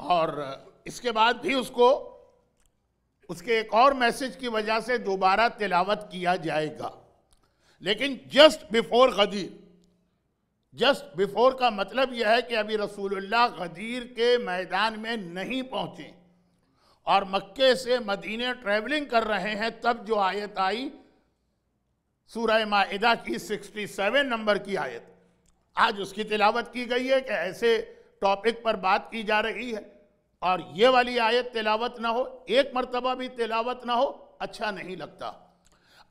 और इसके बाद भी उसको उसके एक और मैसेज की वजह से दोबारा तिलावत किया जाएगा। लेकिन जस्ट बिफोर गदीर, जस्ट बिफोर का मतलब यह है कि अभी रसूलुल्लाह गदीर के मैदान में नहीं पहुंचे और मक्के से मदीने ट्रैवलिंग कर रहे हैं, तब जो आयत आई सूरह माइदा की 67 नंबर की आयत, आज उसकी तिलावत की गई है कि ऐसे टॉपिक पर बात की जा रही है और ये वाली आयत तिलावत ना हो, एक मरतबा भी तिलावत ना हो, अच्छा नहीं लगता।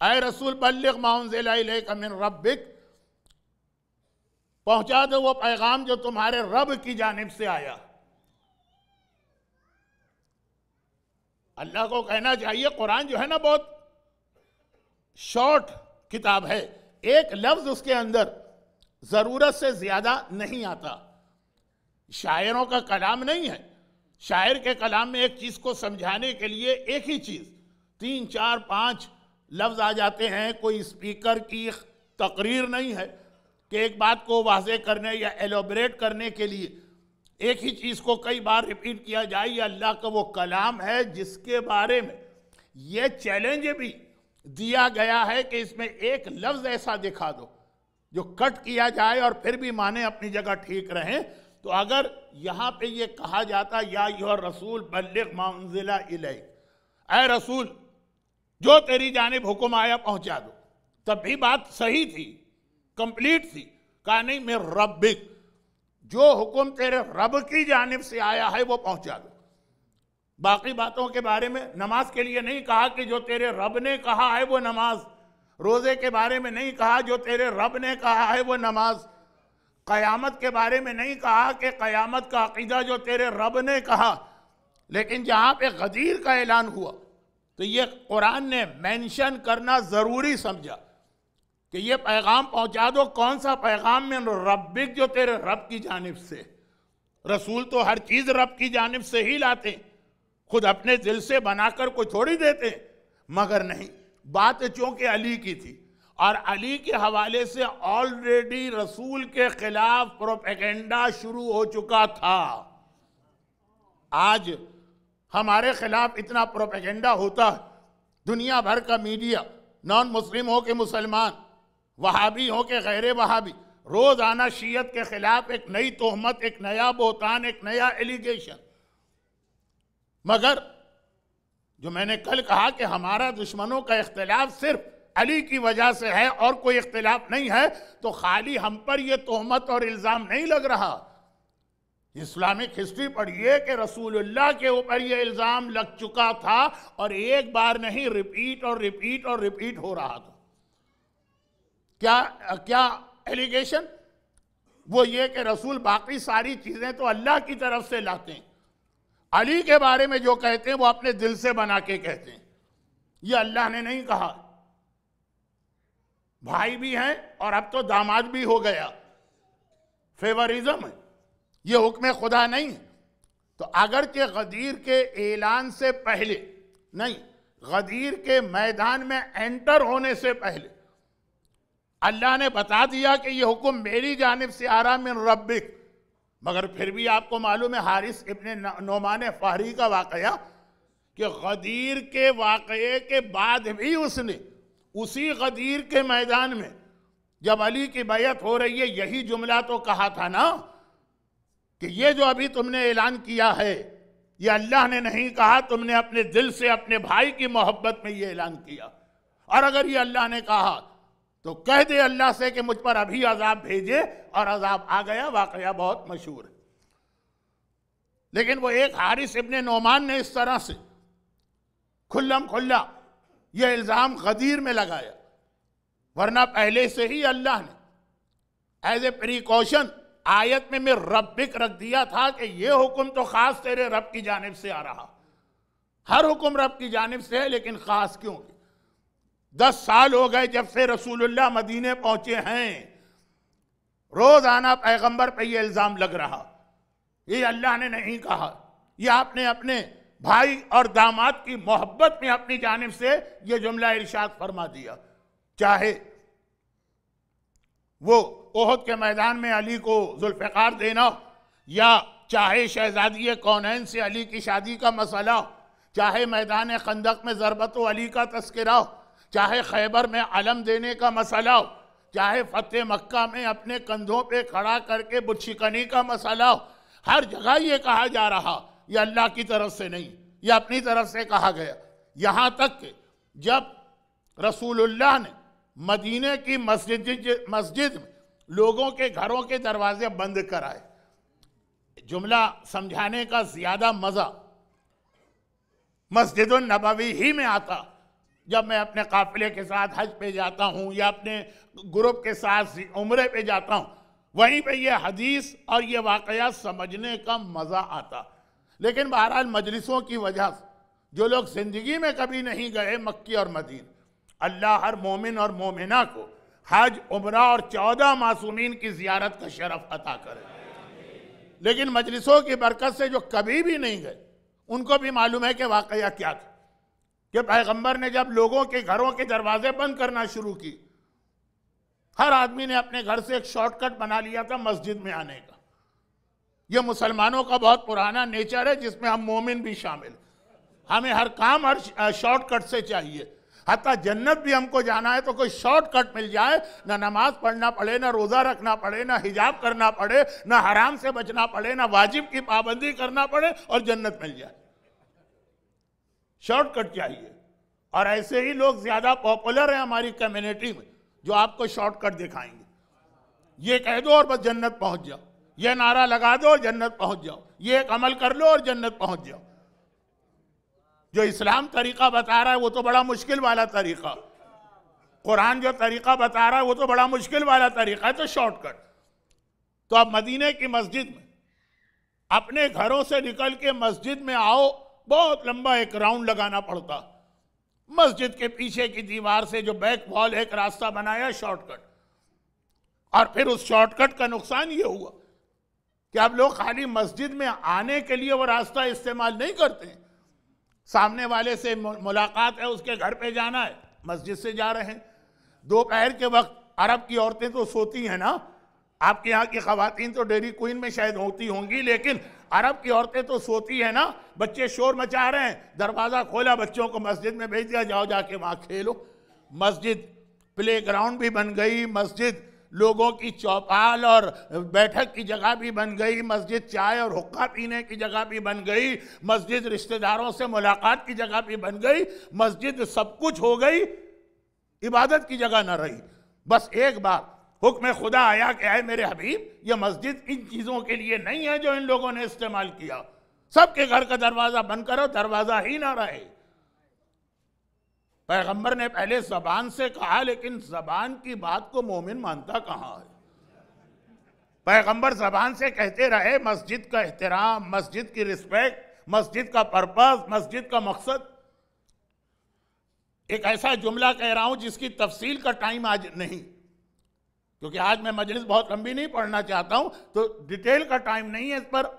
ऐ रसूल बल्लिग मा उन्ज़िला इलैका मिन रब्बिक, पहुंचा दो वो पैगाम जो तुम्हारे रब की जानिब से आया। अल्लाह को कहना चाहिए, कुरान जो है ना बहुत शॉर्ट किताब है, एक लफ्ज उसके अंदर जरूरत से ज्यादा नहीं आता। शायरों का कलाम नहीं है, शायर के कलाम में एक चीज को समझाने के लिए एक ही चीज 3 4 5 लफ्ज आ जाते हैं। कोई स्पीकर की तकरीर नहीं है कि एक बात को वाज़े करने या एलोबरेट करने के लिए एक ही चीज को कई बार रिपीट किया जाए। या अल्लाह का वो कलाम है जिसके बारे में ये चैलेंज भी दिया गया है कि इसमें एक लफ्ज ऐसा दिखा दो जो कट किया जाए और फिर भी माने अपनी जगह ठीक रहें। तो अगर यहां पे ये कहा जाता या यूहा रसूल बल्लिग मा उन्ज़िला इलैक, ऐ रसूल जो तेरी जानिब हुक्म आया पहुंचा दो, तब भी बात सही थी, कंप्लीट थी। कहा नहीं, मैं रब्बिक, जो हुक्म तेरे रब की जानिब से आया है वो पहुंचा दो। बाकी बातों के बारे में नमाज के लिए नहीं कहा कि जो तेरे रब ने कहा है वो नमाज, रोजे के बारे में नहीं कहा जो तेरे रब ने कहा है वो नमाज, कयामत के बारे में नहीं कहा कि कयामत का अकीदा जो तेरे रब ने कहा। लेकिन जहां पे गदीर का ऐलान हुआ तो ये कुरान ने मेंशन करना जरूरी समझा कि ये पैगाम पहुंचा दो। कौन सा पैगाम? में रब्बिक, जो तेरे रब की जानिब से। रसूल तो हर चीज रब की जानिब से ही लाते, खुद अपने दिल से बनाकर कोई थोड़ी देते। मगर नहीं, बात चूंकि अली की थी और अली के हवाले से ऑलरेडी रसूल के खिलाफ प्रोपेगेंडा शुरू हो चुका था। आज हमारे खिलाफ इतना प्रोपेगेंडा होता है, दुनिया भर का मीडिया, नॉन मुस्लिम हो के मुसलमान, वहाबी हो के गैर वहाबी, रोजाना शीयत के खिलाफ एक नई तोहमत, एक नया बोहतान, एक नया एलिगेशन। मगर जो मैंने कल कहा कि हमारा दुश्मनों का इख्तिलाफ सिर्फ अली की वजह से है और कोई इख्तिलाफ नहीं है, तो खाली हम पर यह तोहमत और इल्जाम नहीं लग रहा। इस्लामिक हिस्ट्री पढ़िए कि रसूलुल्लाह के ऊपर यह इल्जाम लग चुका था और एक बार नहीं, रिपीट और रिपीट और रिपीट हो रहा था। क्या क्या एलिगेशन? वो ये कि रसूल बाकी सारी चीजें तो अल्लाह की तरफ से लाते हैं, अली के बारे में जो कहते हैं वो अपने दिल से बना के कहते हैं। ये अल्लाह ने नहीं कहा। भाई भी हैं और अब तो दामाद भी हो गया, फेवरिज्म है, ये हुक्म खुदा नहीं है। तो अगरचे गदीर के ऐलान से पहले नहीं, गदीर के मैदान में एंटर होने से पहले अल्लाह ने बता दिया कि यह हुक्म मेरी जानिब से आ रहा मिन रब्बिक। मगर फिर भी आपको मालूम है हारिस इब्ने नोमान फाहरी का वाकया, कि गदीर के वाकये के बाद भी उसने उसी गदीर के मैदान में जब अली की बैयत हो रही है यही जुमला तो कहा था ना कि ये जो अभी तुमने ऐलान किया है ये अल्लाह ने नहीं कहा, तुमने अपने दिल से अपने भाई की मोहब्बत में ये ऐलान किया। और अगर ये अल्लाह ने कहा तो कह दे अल्लाह से कि मुझ पर अभी अजाब भेजे, और अजाब आ गया। वाकया बहुत मशहूर है। लेकिन वो एक हारिस इब्ने नोमान ने इस तरह से खुल्लम खुल्ला यह इल्जाम गदीर में लगाया, वरना पहले से ही अल्लाह ने एज ए प्रिकॉशन आयत में मैं रब्बिक रख दिया था कि यह हुक्म तो खास तेरे रब की जानिब से आ रहा। हर हुक्म रब की जानिब से है, लेकिन खास क्यों? 10 साल हो गए जब से रसूलुल्लाह मदीने पहुंचे हैं, रोजाना पैगंबर पे ये इल्जाम लग रहा। ये अल्लाह ने नहीं कहा, ये आपने अपने भाई और दामाद की मोहब्बत में अपनी जानिब से ये जुमला इरशाद फरमा दिया। चाहे वो ओहद के मैदान में अली को जुल्फ़िकार देना या चाहे शहजादी कौनैन से अली की शादी का मसला हो, चाहे मैदान खंदक में ज़रबत अली का तस्करा हो, चाहे खैबर में अलम देने का मसला हो, चाहे फतेह मक्का में अपने कंधों पे खड़ा करके बुतशिकनी का मसला हो, हर जगह ये कहा जा रहा ये अल्लाह की तरफ से नहीं, ये अपनी तरफ से कहा गया। यहाँ तक कि जब रसूलुल्लाह ने मदीने की मस्जिद में लोगों के घरों के दरवाजे बंद कराए, जुमला समझाने का ज्यादा मजा मस्जिदुन नबवी ही में आता। जब मैं अपने काफिले के साथ हज पे जाता हूँ या अपने ग्रुप के साथ उम्रे पे जाता हूँ, वहीं पे ये हदीस और ये वाकया समझने का मजा आता। लेकिन बहरहाल मजलिसों की वजह से जो लोग जिंदगी में कभी नहीं गए मक्की और मदीन, अल्लाह हर मोमिन और मोमिना को हज, उम्रा और 14 मासूमीन की जियारत का शरफ अता करे। लेकिन मजलिसों की बरकत से जो कभी भी नहीं गए उनको भी मालूम है कि वाकया क्या था कि पैगंबर ने जब लोगों के घरों के दरवाजे बंद करना शुरू की, हर आदमी ने अपने घर से एक शॉर्टकट बना लिया था मस्जिद में आने का। यह मुसलमानों का बहुत पुराना नेचर है जिसमें हम मोमिन भी शामिल। हमें हर काम हर शॉर्टकट से चाहिए। हत्ता जन्नत भी हमको जाना है तो कोई शॉर्टकट मिल जाए, ना नमाज पढ़ना पड़े, ना रोजा रखना पड़े, ना हिजाब करना पड़े, ना हराम से बचना पड़े, ना वाजिब की पाबंदी करना पड़े और जन्नत मिल जाए। शॉर्टकट चाहिए। और ऐसे ही लोग ज्यादा पॉपुलर हैं हमारी कम्युनिटी में जो आपको शॉर्टकट दिखाएंगे। ये कह दो और बस जन्नत पहुंच जाओ, ये नारा लगा दो और जन्नत पहुंच जाओ, ये एक अमल कर लो और जन्नत पहुंच जाओ। जो इस्लाम तरीका बता रहा है वो तो बड़ा मुश्किल वाला तरीका, कुरान जो तरीका बता रहा है वो तो बड़ा मुश्किल वाला तरीका है, तो शॉर्टकट। तो अब मदीने की मस्जिद में अपने घरों से निकल के मस्जिद में आओ, बहुत लंबा एक राउंड लगाना पड़ता। मस्जिद के पीछे की दीवार से जो बैक वॉल एक रास्ता बनाया शॉर्टकट। और फिर उस शॉर्टकट का नुकसान ये हुआ कि अब लोग खाली मस्जिद में आने के लिए वो रास्ता इस्तेमाल नहीं करते हैं। सामने वाले से मुलाकात है, उसके घर पे जाना है, मस्जिद से जा रहे हैं। दोपहर के वक्त अरब की औरतें तो सोती हैं ना, आपके यहाँ की खवातीन तो डेयरी क्वीन में शायद होती होंगी, लेकिन अरब की औरतें तो सोती हैं ना। बच्चे शोर मचा रहे हैं, दरवाज़ा खोला, बच्चों को मस्जिद में भेज दिया, जाओ जाके वहाँ खेलो। मस्जिद प्ले ग्राउंड भी बन गई, मस्जिद लोगों की चौपाल और बैठक की जगह भी बन गई, मस्जिद चाय और हुक्का पीने की जगह भी बन गई, मस्जिद रिश्तेदारों से मुलाकात की जगह भी बन गई, मस्जिद सब कुछ हो गई, इबादत की जगह न रही। बस एक बार हुक्म खुदा आया कि आए मेरे हबीब, ये मस्जिद इन चीज़ों के लिए नहीं है जो इन लोगों ने इस्तेमाल किया। सबके घर का दरवाज़ा बंद करो, दरवाज़ा ही ना रहे। पैगंबर ने पहले ज़बान से कहा, लेकिन ज़बान की बात को मोमिन मानता कहाँ है। पैगंबर ज़बान से कहते रहे मस्जिद का एहतराम, मस्जिद की रिस्पेक्ट, मस्जिद का पर्पस, मस्जिद का मकसद। एक ऐसा जुमला कह रहा हूं जिसकी तफसील का टाइम आज नहीं, क्योंकि आज मैं मजलिस बहुत लंबी नहीं पढ़ना चाहता हूं, तो डिटेल का टाइम नहीं है। इस पर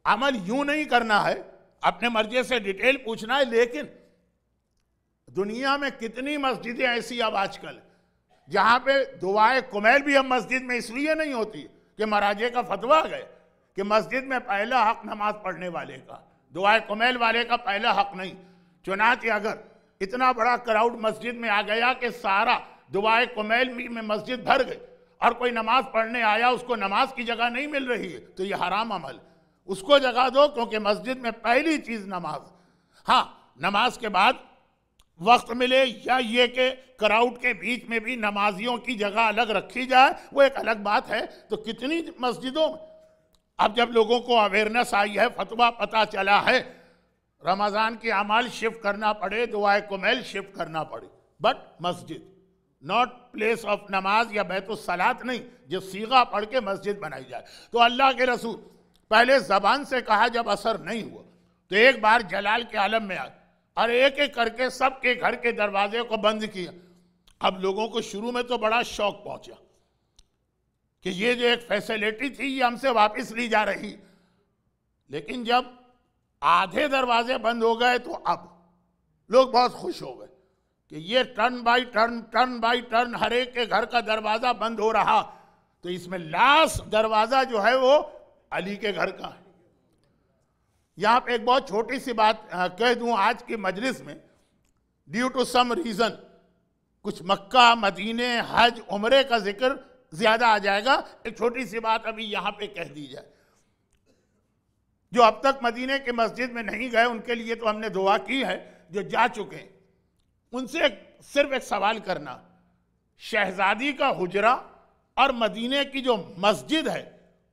अमल यूं नहीं करना है, अपने मर्जी से डिटेल पूछना है। लेकिन दुनिया में कितनी मस्जिदें ऐसी अब आजकल जहां पे दुआए कुमैल भी हम मस्जिद में इसलिए नहीं होती कि महाराजे का फतवा गए कि मस्जिद में पहला हक नमाज पढ़ने वाले का, दुआए कुमैल वाले का पहला हक नहीं। चुनांचे अगर इतना बड़ा क्राउड मस्जिद में आ गया कि सारा दुआए कुमैल में मस्जिद भर गई और कोई नमाज पढ़ने आया, उसको नमाज की जगह नहीं मिल रही है, तो ये हराम अमल, उसको जगह दो, क्योंकि मस्जिद में पहली चीज नमाज। हाँ, नमाज के बाद वक्त मिले या ये कि क्राउड के बीच में भी नमाजियों की जगह अलग रखी जाए, वो एक अलग बात है। तो कितनी मस्जिदों में अब जब लोगों को अवेयरनेस आई है, फतवा पता चला है, रमज़ान की अमाल शिफ्ट करना पड़े, दुआए कुमैल शिफ्ट करना पड़े, बट मस्जिद नॉट प्लेस ऑफ नमाज या बैतुस सलात नहीं, जो सीगा पढ़ के मस्जिद बनाई जाए। तो अल्लाह के रसूल पहले ज़बान से कहा, जब असर नहीं हुआ तो एक बार जलाल के आलम में आए और एक एक करके सबके घर के दरवाजे को बंद किया। अब लोगों को शुरू में तो बड़ा शौक पहुंचा कि ये जो एक फैसिलिटी थी ये हमसे वापस ली जा रही, लेकिन जब आधे दरवाजे बंद हो गए तो अब लोग बहुत खुश हो गए कि ये टर्न बाई टर्न हर एक के घर का दरवाजा बंद हो रहा। तो इसमें लास्ट दरवाजा जो है वो अली के घर का है। यहां पे एक बहुत छोटी सी बात कह दूं आज की मजलिस में, ड्यू टू सम रीजन कुछ मक्का, मदीने, हज, उम्रे का जिक्र ज्यादा आ जाएगा। एक छोटी सी बात अभी यहां पे कह दी जाए। जो अब तक मदीने की मस्जिद में नहीं गए उनके लिए तो हमने दुआ की है, जो जा चुके हैं उनसे सिर्फ एक सवाल करना, शहजादी का हुजरा और मदीने की जो मस्जिद है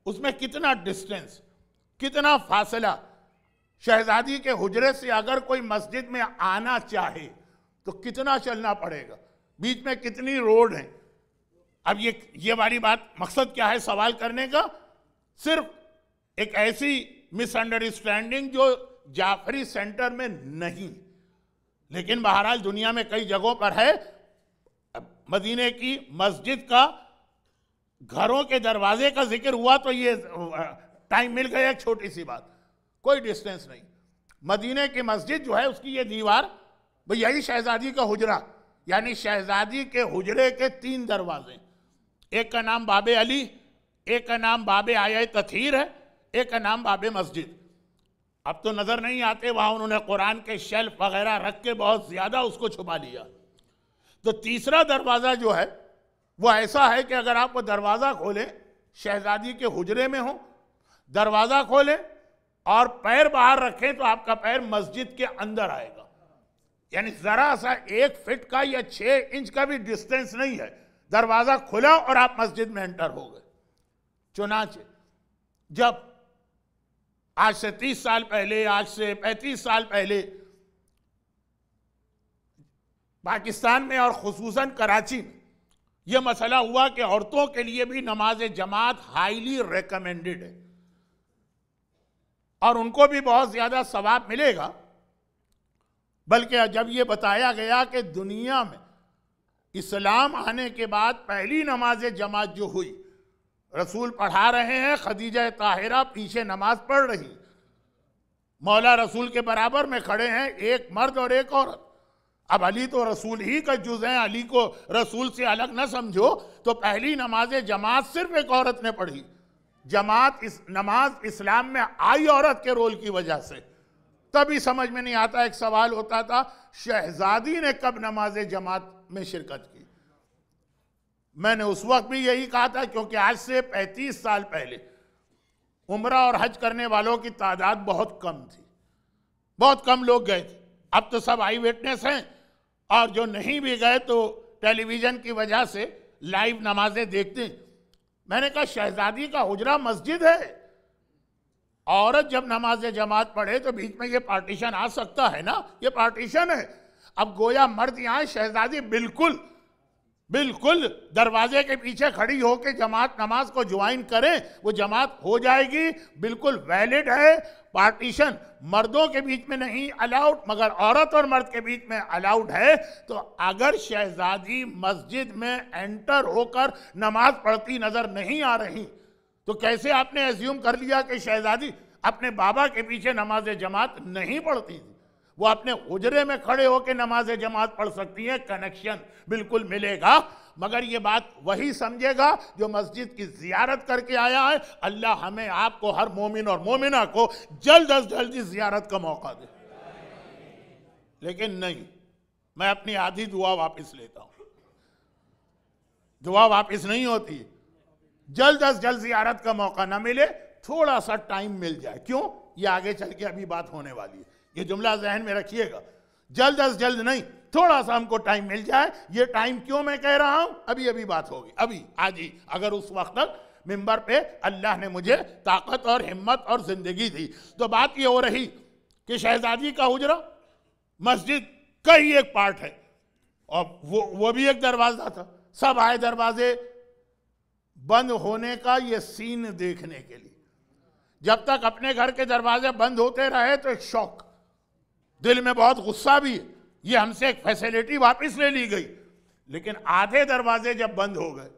उसमें कितना डिस्टेंस, कितना फासला? शहजादी के हुजरे से अगर कोई मस्जिद में आना चाहे तो कितना चलना पड़ेगा? बीच में कितनी रोड है? अब ये वाली बात, मकसद क्या है सवाल करने का? सिर्फ एक ऐसी मिसअंडरस्टैंडिंग जो जाफरी सेंटर में नहीं, लेकिन बहरहाल दुनिया में कई जगहों पर है। मदीने की मस्जिद का घरों के दरवाजे का जिक्र हुआ तो ये टाइम मिल गया। एक छोटी सी बात, कोई डिस्टेंस नहीं। मदीने की मस्जिद जो है उसकी ये दीवार, भाई यही शहजादी का हुजरा, यानी शहजादी के हुजरे के 3 दरवाजे, एक का नाम बाबे अली, एक का नाम बाबे आया तथीर है, एक का नाम बाबे मस्जिद। अब तो नजर नहीं आते, वहां उन्होंने कुरान के शेल्फ वगैरह रख के बहुत ज्यादा उसको छुपा लिया। तो तीसरा दरवाजा जो है वो ऐसा है कि अगर आप वो दरवाजा खोलें, शहजादी के हुजरे में हो, दरवाजा खोलें और पैर बाहर रखें तो आपका पैर मस्जिद के अंदर आएगा। यानी जरा सा 1 फीट का या 6 इंच का भी डिस्टेंस नहीं है। दरवाजा खुला और आप मस्जिद में एंटर हो गए। चुनाचे जब आज से 30 साल पहले, आज से 35 साल पहले पाकिस्तान में और खुसूसन कराची में यह मसला हुआ कि औरतों के लिए भी नमाज जमात हाईली रिकमेंडेड है और उनको भी बहुत ज्यादा सवाब मिलेगा। बल्कि जब यह बताया गया कि दुनिया में इस्लाम आने के बाद पहली नमाज जमात जो हुई, रसूल पढ़ा रहे हैं, खदीजा ताहिरा पीछे नमाज पढ़ रही, मौला रसूल के बराबर में खड़े हैं एक मर्द और एक औरत। अब अली तो रसूल ही का जुज है, अली को रसूल से अलग ना समझो। तो पहली नमाज जमात सिर्फ एक औरत ने पढ़ी। नमाज इस्लाम में आई औरत के रोल की वजह से। तभी समझ में नहीं आता, एक सवाल होता था, शहजादी ने कब नमाज जमात में शिरकत की? मैंने उस वक्त भी यही कहा था, क्योंकि आज से 35 साल पहले उम्रा और हज करने वालों की तादाद बहुत कम थी, बहुत कम लोग गए थे। अब तो सब आई विटनेस हैं और जो नहीं भी गए तो टेलीविजन की वजह से लाइव नमाजें देखते हैं। मैंने कहा शहजादी का हुजरा मस्जिद है, औरत जब नमाज जमात पढ़े तो बीच में ये पार्टीशन आ सकता है ना, ये पार्टीशन है। अब गोया मर्द यहाँ, शहजादी बिल्कुल बिल्कुल दरवाजे के पीछे खड़ी होकर जमात नमाज को ज्वाइन करें, वो जमात हो जाएगी, बिल्कुल वैलिड है। पार्टीशन मर्दों के बीच में नहीं अलाउड, मगर औरत और मर्द के बीच में अलाउड है। तो अगर शहजादी मस्जिद में एंटर होकर नमाज पढ़ती नजर नहीं आ रही तो कैसे आपने एज्यूम कर लिया कि शहजादी अपने बाबा के पीछे नमाज जमात नहीं पढ़ती थी? वो अपने हुजरे में खड़े होकर नमाज जमात पढ़ सकती है। कनेक्शन बिल्कुल मिलेगा, मगर ये बात वही समझेगा जो मस्जिद की जियारत करके आया है। अल्लाह हमें, आपको, हर मोमिन और मोमिना को जल्द अज जल्द जियारत का मौका दे। लेकिन नहीं, मैं अपनी आधी दुआ वापस लेता हूं। दुआ वापस नहीं होती। जल्द अज जल्द जियारत का मौका ना मिले, थोड़ा सा टाइम मिल जाए। क्यों? ये आगे चल के अभी बात होने वाली है, ये जुमला जहन में रखिएगा। जल्द अज जल्द नहीं, थोड़ा सा हमको टाइम मिल जाए। ये टाइम क्यों मैं कह रहा हूं? अभी अभी बात होगी, अभी आज ही। अगर उस वक्त तक मिंबर पे अल्लाह ने मुझे ताकत और हिम्मत और जिंदगी दी तो बात ये हो रही कि शहजादी का हुजरा मस्जिद का ही एक पार्ट है और वो भी एक दरवाजा था। सब आए दरवाजे बंद होने का ये सीन देखने के लिए। जब तक अपने घर के दरवाजे बंद होते रहे तो एक शौक, दिल में बहुत गुस्सा भी, ये हमसे एक फैसिलिटी वापस ले ली गई। लेकिन आधे दरवाजे जब बंद हो गए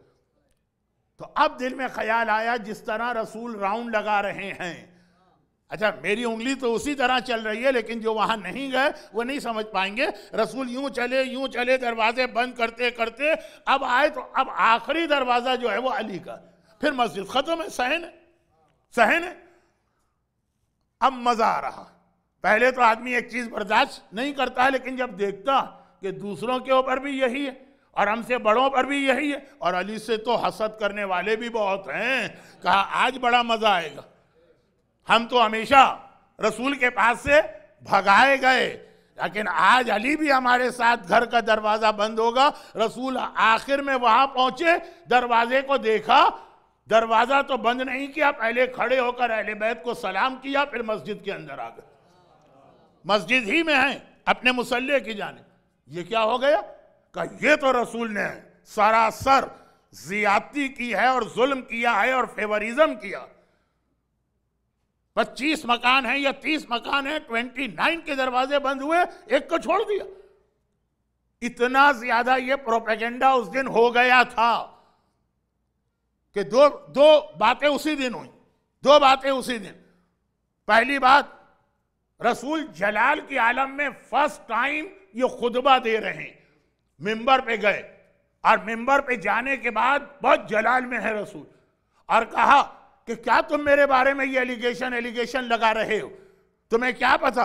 तो अब दिल में ख्याल आया, जिस तरह रसूल राउंड लगा रहे हैं, अच्छा मेरी उंगली तो उसी तरह चल रही है, लेकिन जो वहां नहीं गए वो नहीं समझ पाएंगे। रसूल यूं चले दरवाजे बंद करते करते अब आए तो अब आखिरी दरवाजा जो है वो अली का, फिर मस्जिद खत्म है, सहन है। अब मजा आ रहा। पहले तो आदमी एक चीज बर्दाश्त नहीं करता है, लेकिन जब देखता कि दूसरों के ऊपर भी यही है और हमसे बड़ों पर भी यही है, और अली से तो हसद करने वाले भी बहुत हैं, कहा आज बड़ा मजा आएगा। हम तो हमेशा रसूल के पास से भगाए गए, लेकिन आज अली भी हमारे साथ, घर का दरवाजा बंद होगा। रसूल आखिर में वहां पहुंचे, दरवाजे को देखा, दरवाजा तो बंद नहीं किया, पहले खड़े होकर अहले बैत को सलाम किया, फिर मस्जिद के अंदर आ गए। मस्जिद ही में हैं, अपने मुसल्ले की जाने। ये क्या हो गया? कहा ये तो रसूल ने सरासर जियादती की है और जुल्म किया है और फेवरिज्म किया। 25 मकान हैं या 30 मकान हैं, 29 के दरवाजे बंद हुए, एक को छोड़ दिया। इतना ज्यादा ये प्रोपेगेंडा उस दिन हो गया था कि दो बातें उसी दिन हुई। दो बातें उसी दिन। पहली बात, रसूल जलाल की आलम में फर्स्ट टाइम ये खुतबा दे रहे हैं, मिंबर पे गए, और मिंबर पे जाने के बाद बहुत जलाल में है रसूल, और कहा कि क्या तुम मेरे बारे में ये एलिगेशन लगा रहे हो? तुम्हें क्या पता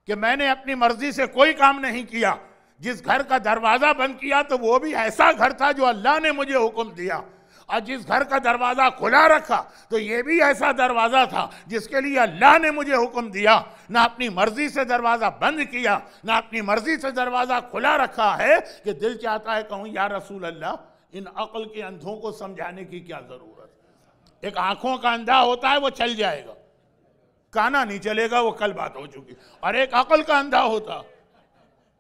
कि मैंने अपनी मर्जी से कोई काम नहीं किया। जिस घर का दरवाजा बंद किया तो वो भी ऐसा घर था जो अल्लाह ने मुझे हुक्म दिया, और जिस घर का दरवाजा खुला रखा तो ये भी ऐसा दरवाजा था जिसके लिए अल्लाह ने मुझे हुक्म दिया। ना अपनी मर्जी से दरवाजा बंद किया, ना अपनी मर्जी से दरवाजा खुला रखा है कि दिल चाहता है कहूं या रसूल अल्लाह, इन अक्ल के अंधों को समझाने की क्या जरूरत। एक आंखों का अंधा होता है, वो चल जाएगा, काना नहीं चलेगा, वो कल बात हो चुकी। और एक अक्ल का अंधा होता,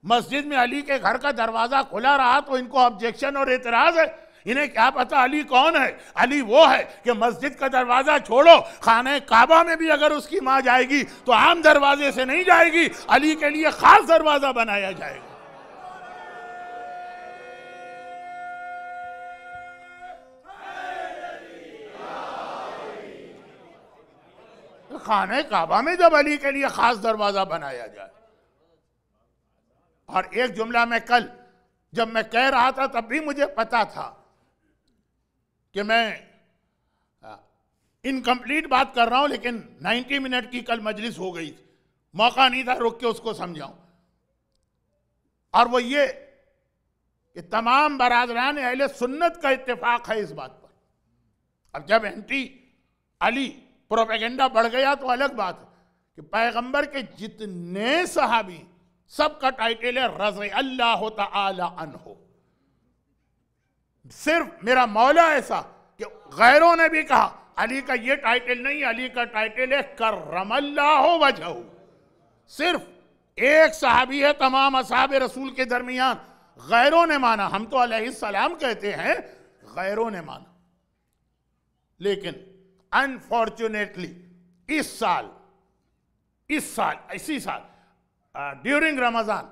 मस्जिद में अली के घर का दरवाजा खुला रहा तो इनको ऑब्जेक्शन और एतराज है। इन्हें क्या पता अली कौन है? अली वो है कि मस्जिद का दरवाजा छोड़ो, खाने काबा में भी अगर उसकी मां जाएगी तो आम दरवाजे से नहीं जाएगी, अली के लिए खास दरवाजा बनाया जाएगा। खाने काबा में जब अली के लिए खास दरवाजा बनाया जाए। और एक जुमला में कल जब मैं कह रहा था तब भी मुझे पता था कि मैं इनकम्प्लीट बात कर रहा हूं, लेकिन 90 मिनट की कल मजलिस हो गई थी, मौका नहीं था रुक के उसको समझाऊं। और वो ये कि तमाम बरादरान अहले सुन्नत का इत्तेफाक है इस बात पर। अब जब एंटी अली प्रोपेगेंडा बढ़ गया तो अलग बात है कि पैगंबर के जितने सहाबी सबका टाइटल है रज़ी अल्लाह तआला अन्हु। सिर्फ मेरा मौला ऐसा कि गैरों ने भी कहा अली का ये टाइटल नहीं, अली का टाइटल है करमल्लाहु वजहू। सिर्फ एक सहाबी है तमाम असहाबे रसूल के दरमियान, गैरों ने माना। हम तो अलैहिस्सलाम कहते हैं, गैरों ने माना। लेकिन अनफॉर्चुनेटली इस साल इसी साल ड्यूरिंग रमजान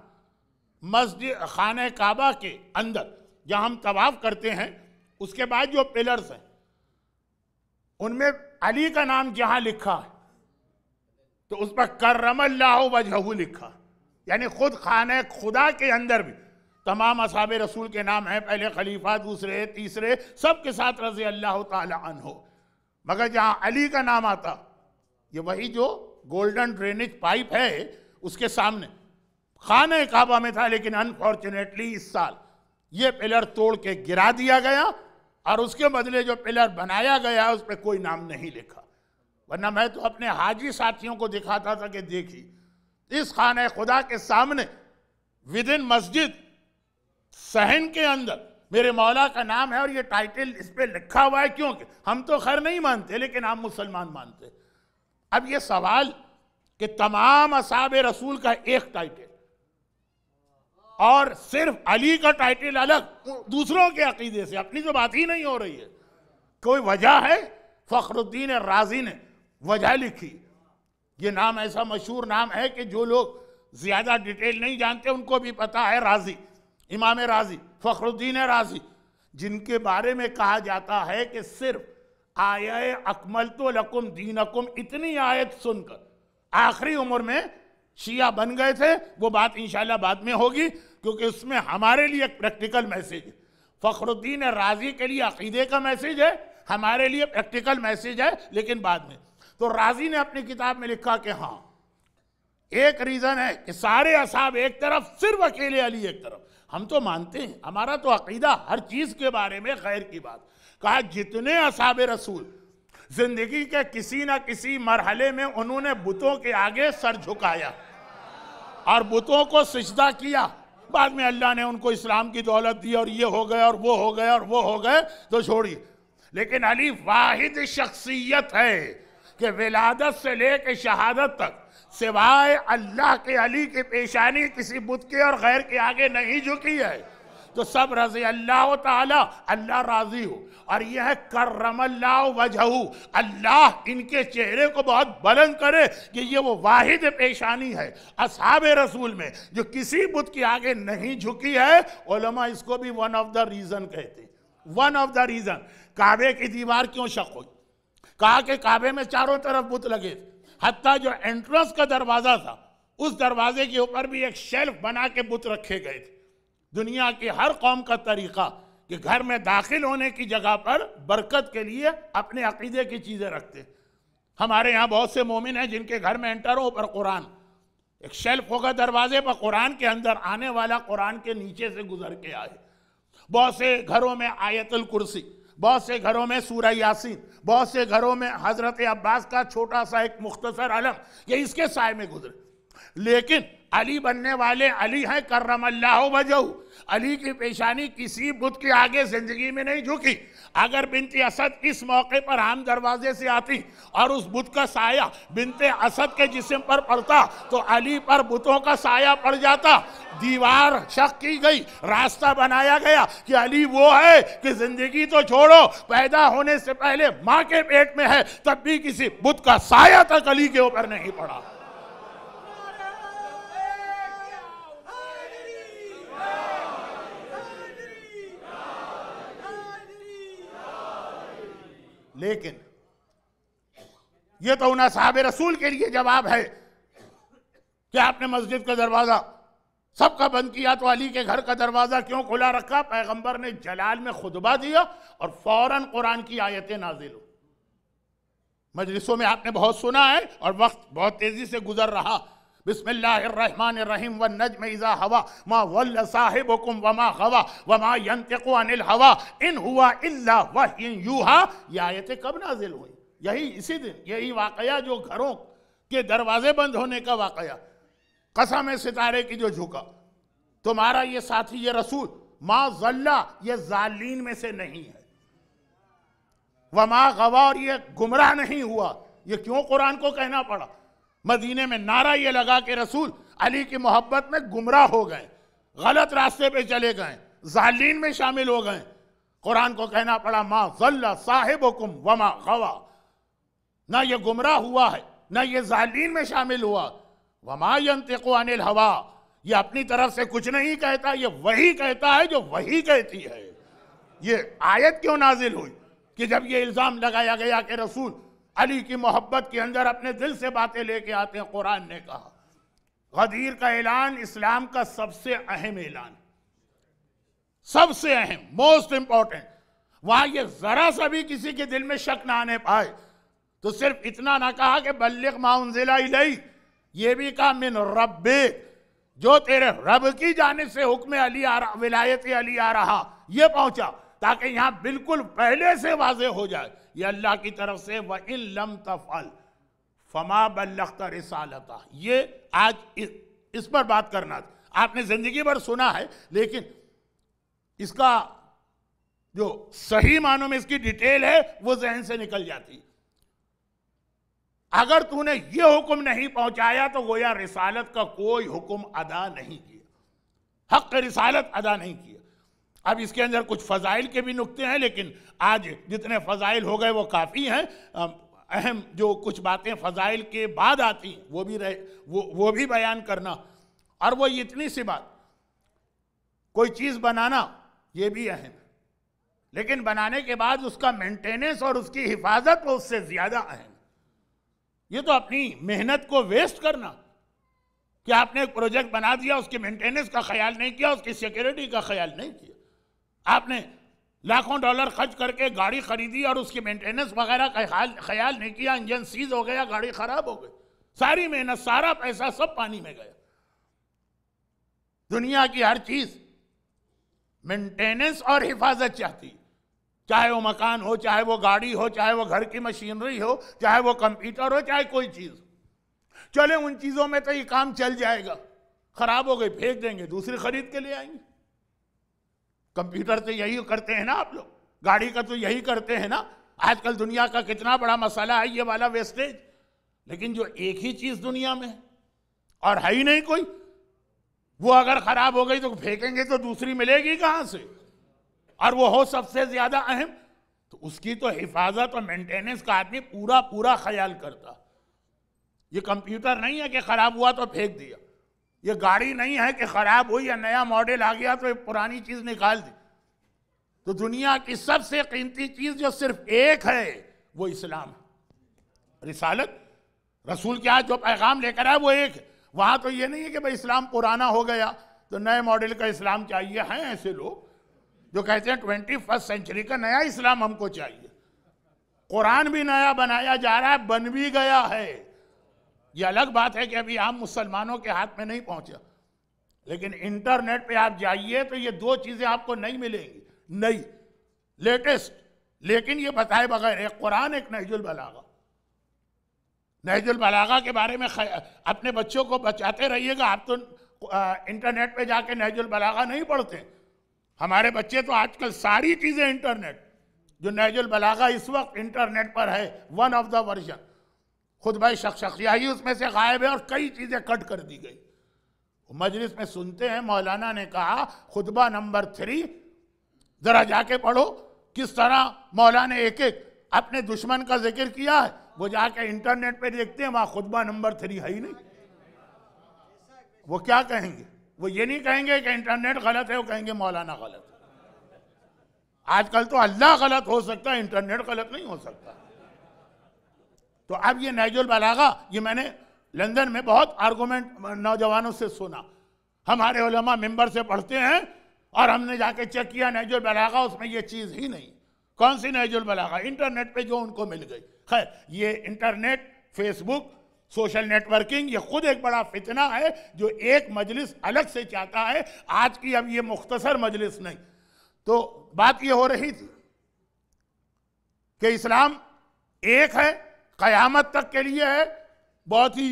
मस्जिद खाने काबा के अंदर जहां हम तवाफ करते हैं, उसके बाद जो पिलर्स हैं उनमें अली का नाम जहां लिखा है तो उस पर करमल्लाहु वजहू लिखा, यानी खुद खाने खुदा के अंदर भी तमाम असहाबे रसूल के नाम हैं, पहले खलीफा, दूसरे, तीसरे, सबके साथ रज़ी अल्लाह ताला अन्हु। मगर जहां अली का नाम आता, ये वही जो गोल्डन ड्रेनेज पाइप है उसके सामने खाने काबा में था। लेकिन अनफॉर्चुनेटली इस साल ये पिलर तोड़ के गिरा दिया गया और उसके बदले जो पिलर बनाया गया उस पर कोई नाम नहीं लिखा। वरना मैं तो अपने हाजी साथियों को दिखाता था कि देखिए इस खाने खुदा के सामने विद इन मस्जिद सहन के अंदर मेरे मौला का नाम है और ये टाइटल इस पे लिखा हुआ है। क्योंकि हम तो खैर नहीं मानते, लेकिन हम मुसलमान मानते। अब ये सवाल कि तमाम असहाबे रसूल का एक टाइटल और सिर्फ अली का टाइटल अलग, दूसरों के अकीदे से, अपनी तो बात ही नहीं हो रही है। कोई वजह है? फखरुद्दीन राजी ने वजह लिखी। ये नाम ऐसा मशहूर नाम है कि जो लोग ज्यादा डिटेल नहीं जानते उनको भी पता है। राजी, इमाम राजी, फखरुद्दीन राजी, जिनके बारे में कहा जाता है कि सिर्फ आया अकमलतु लकुम दीनकुम इतनी आयत सुनकर आखिरी उम्र में शिया बन गए थे। वो बात इंशाल्लाह बाद में होगी, क्योंकि उसमें हमारे लिए एक प्रैक्टिकल मैसेज है। फखरुद्दीन राजी के लिए अकीदे का मैसेज है, हमारे लिए प्रैक्टिकल मैसेज है, लेकिन बाद में। तो राजी ने अपनी किताब में लिखा कि हाँ, एक रीजन है कि सारे असहाब एक तरफ, सिर्फ अकेले अली एक तरफ। हम तो मानते हैं, हमारा तो अकीदा हर चीज के बारे में खैर की बात। कहा जितने असहाब रसूल जिंदगी के किसी ना किसी मरहले में उन्होंने बुतों के आगे सर झुकाया और बुतों को सिजदा किया। बाद में अल्लाह ने उनको इस्लाम की दौलत दी और ये हो गए और वो हो गए और वो हो गए तो छोड़िए, लेकिन अली वाहिद शख्सियत है कि विलादत से लेकर शहादत तक सिवाय अल्लाह के अली की पेशानी किसी बुत के और गैर के आगे नहीं झुकी है। तो सब रज़ी अल्लाह ताला, अल्लाह राजी हो। और यह है कर्रमल्लाह वजहू, अल्लाह इनके चेहरे को बहुत बुलंद करे कि ये वो वाहिद पेशानी है असहाब रसूल में जो किसी बुत के आगे नहीं झुकी है। उलमा इसको भी वन ऑफ द रीजन कहते हैं, वन ऑफ द रीजन। काबे की दीवार क्यों शक हुई? कहा कि काबे में चारों तरफ बुत लगे थे, हत्ता जो एंट्रेंस का दरवाजा था उस दरवाजे के ऊपर भी एक शेल्फ बना के बुत रखे गए थे। दुनिया की हर कौम का तरीका कि घर में दाखिल होने की जगह पर बरकत के लिए अपने अकीदे की चीजें रखते। हमारे यहाँ बहुत से मोमिन हैं जिनके घर में एंटर हो ऊपर कुरान, एक शेल्फ होगा दरवाजे पर, कुरान के अंदर आने वाला कुरान के नीचे से गुजर के आए। बहुत से घरों में आयतुल कुर्सी, बहुत से घरों में सूरह यासीन, बहुत से घरों में हजरत अब्बास का छोटा सा एक मुख्तसर अलम, ये इसके साए में गुजरे। लेकिन अली बनने वाले अली हैं कर्रमल्लाहु वजहू, अली की पेशानी किसी बुत के आगे जिंदगी में नहीं झुकी। अगर बिनते असद इस मौके पर आम दरवाजे से आती और उस बुत का साया बिनते असद के जिस्म पर पड़ता तो अली पर बुतों का साया पड़ जाता। दीवार शक की गई, रास्ता बनाया गया कि अली वो है कि जिंदगी तो छोड़ो, पैदा होने से पहले माँ के पेट में है तब भी किसी बुत का साया तक अली के ऊपर नहीं पड़ा। लेकिन यह तो उन असहाब रसूल के लिए जवाब है कि आपने मस्जिद का दरवाजा सबका बंद किया तो अली के घर का दरवाजा क्यों खुला रखा? पैगंबर ने जलाल में खुतबा दिया और फौरन कुरान की आयतें नाजिल हो। मजलिसों में आपने बहुत सुना है और वक्त बहुत तेजी से गुजर रहा। बिस्मिल्लाहिर्रहमानिर्रहीम वन नज्म इज़ा हवा मा वल्ल साहिबुकुम वमा गवा वमा यंतिकु अनिल हवा इन हुआ इल्ला वह्युन यूहा। ये आयतें कब नाजिल हुई? यही इसी दिन, यही वाकया जो घरों के दरवाजे बंद होने का वाकया। कसम सितारे की जो झुका, तुम्हारा ये साथी ये रसूल मा ज़ल्ला, ये जालिन में से नहीं है, वमा गवा, और ये गुमराह नहीं हुआ। ये क्यों कुरान को कहना पड़ा? मदीने में नारा ये लगा कि रसूल अली की मोहब्बत में गुमराह हो गए, गलत रास्ते पे चले गए, जालिन में शामिल हो गए। कुरान को कहना पड़ा मा ज़ल्ला साहिबुकुम वमा गवा, ना ये गुमराह हुआ है ना ये जालिन में शामिल हुआ। वमा यंतिकु अनिल हवा, ये अपनी तरफ से कुछ नहीं कहता, ये वही कहता है जो वही कहती है। ये आयत क्यों नाजिल हुई कि जब ये इल्जाम लगाया गया कि रसूल अली की मोहब्बत के अंदर अपने दिल से बातें लेके आते हैं। कुरान ने कहा गदीर का ऐलान इस्लाम का सबसे अहम ऐलान, सबसे अहम, मोस्ट इंपॉर्टेंट। वहां ये जरा सा भी किसी के दिल में शक ना आने पाए तो सिर्फ इतना ना कहा कि बल्लिग मा उन्ज़िला इलैक, ये भी कहा मिन रब्बिक, जो तेरे रब की जानिब से हुक्म अली आ रहा, विलायत अली आ रहा, ये पहुंचा, ताकि यहां बिल्कुल पहले से वाज़े हो जाए ये अल्लाह की तरफ से। व इन लम तफअल फमा बल्लगत रिसालता। ये आज इस पर बात करना था। आपने जिंदगी भर सुना है लेकिन इसका जो सही मानों में इसकी डिटेल है वो जहन से निकल जाती है। अगर तूने ये हुक्म नहीं पहुंचाया तो गोया रिसालत का कोई हुक्म अदा नहीं किया, हक रिसालत अदा नहीं किया। अब इसके अंदर कुछ फजाइल के भी नुक्ते हैं, लेकिन आज जितने फजाइल हो गए वो काफ़ी हैं। अहम जो कुछ बातें फजाइल के बाद आती वो भी वो भी बयान करना। और वो इतनी सी बात, कोई चीज़ बनाना ये भी अहम, लेकिन बनाने के बाद उसका मेंटेनेंस और उसकी हिफाजत वो उससे ज़्यादा अहम। ये तो अपनी मेहनत को वेस्ट करना कि आपने एक प्रोजेक्ट बना दिया, उसके मेंटेनेंस का ख्याल नहीं किया, उसकी सिक्योरिटी का ख्याल नहीं किया। आपने लाखों डॉलर खर्च करके गाड़ी खरीदी और उसकी मेंटेनेंस वगैरह का ख्याल नहीं किया, इंजन सीज हो गया, गाड़ी खराब हो गई, सारी मेहनत, सारा पैसा सब पानी में गया। दुनिया की हर चीज मेंटेनेंस और हिफाजत चाहती, चाहे वो मकान हो, चाहे वो गाड़ी हो, चाहे वो घर की मशीनरी हो, चाहे वो कंप्यूटर हो, चाहे कोई चीज। चले उन चीजों में तो ये काम चल जाएगा, खराब हो गई फेंक देंगे, दूसरी खरीद के ले आएंगे। कंप्यूटर तो यही करते हैं ना आप लोग, गाड़ी का तो यही करते हैं ना। आजकल दुनिया का कितना बड़ा मसला है ये वाला वेस्टेज। लेकिन जो एक ही चीज दुनिया में है और है ही नहीं कोई, वो अगर खराब हो गई तो फेंकेंगे तो दूसरी मिलेगी कहां से, और वो हो सबसे ज्यादा अहम, तो उसकी तो हिफाजत और मेंटेनेंस का आदमी पूरा पूरा ख्याल करता। ये कंप्यूटर नहीं है कि खराब हुआ तो फेंक दिया, ये गाड़ी नहीं है कि खराब हुई या नया मॉडल आ गया तो पुरानी चीज निकाल दी। तो दुनिया की सबसे कीमती चीज जो सिर्फ एक है वो इस्लाम है। रिसालत, रसूल क्या जो पैगाम लेकर आए वो एक है। वहां तो ये नहीं है कि भाई इस्लाम पुराना हो गया तो नए मॉडल का इस्लाम चाहिए। हैं ऐसे लोग जो कहते हैं 21वीं सेंचुरी का नया इस्लाम हमको चाहिए। कुरान भी नया बनाया जा रहा है, बन भी गया है। ये अलग बात है कि अभी आम मुसलमानों के हाथ में नहीं पहुंचा, लेकिन इंटरनेट पे आप जाइए तो ये दो चीजें आपको नहीं मिलेंगी, नई लेटेस्ट, लेकिन ये बताए बगैर, एक कुरान, एक नहजुल बलागा। नहजुल बलागा के बारे में अपने बच्चों को बचाते रहिएगा। आप तो इंटरनेट पे जाके नहजुल बलागा नहीं पढ़ते। हमारे बच्चे तो आजकल सारी चीजें इंटरनेट, जो नहजुल बलागा इस वक्त इंटरनेट पर है, वन ऑफ द वर्जन, खुतबा शख्सिया ही उसमें से गायब है और कई चीजें कट कर दी गई। मजलिस में सुनते हैं मौलाना ने कहा खुतबा नंबर 3 जरा जाके पढ़ो, किस तरह मौलाना ने एक एक अपने दुश्मन का जिक्र किया है। वो जाके इंटरनेट पे देखते हैं, वहां खुतबा नंबर 3 है ही नहीं। वो क्या कहेंगे? वो ये नहीं कहेंगे कि इंटरनेट गलत है, वो कहेंगे मौलाना गलत है। आजकल तो अल्लाह गलत हो सकता है, इंटरनेट गलत नहीं हो सकता। तो अब ये नहजुल बलागा, ये मैंने लंदन में बहुत आर्गुमेंट नौजवानों से सुना। हमारे उलमा मिंबर से पढ़ते हैं और हमने जाके चेक किया नहजुल बलागा, उसमें ये चीज ही नहीं। कौन सी नहजुल बलागा? इंटरनेट पे जो उनको मिल गई। खैर, ये इंटरनेट, फेसबुक, सोशल नेटवर्किंग, ये खुद एक बड़ा फितना है जो एक मजलिस अलग से चाहता है। आज की अब ये मुख्तसर मजलिस नहीं। तो बात ये हो रही थी कि इस्लाम एक है, कयामत तक के लिए है। बहुत ही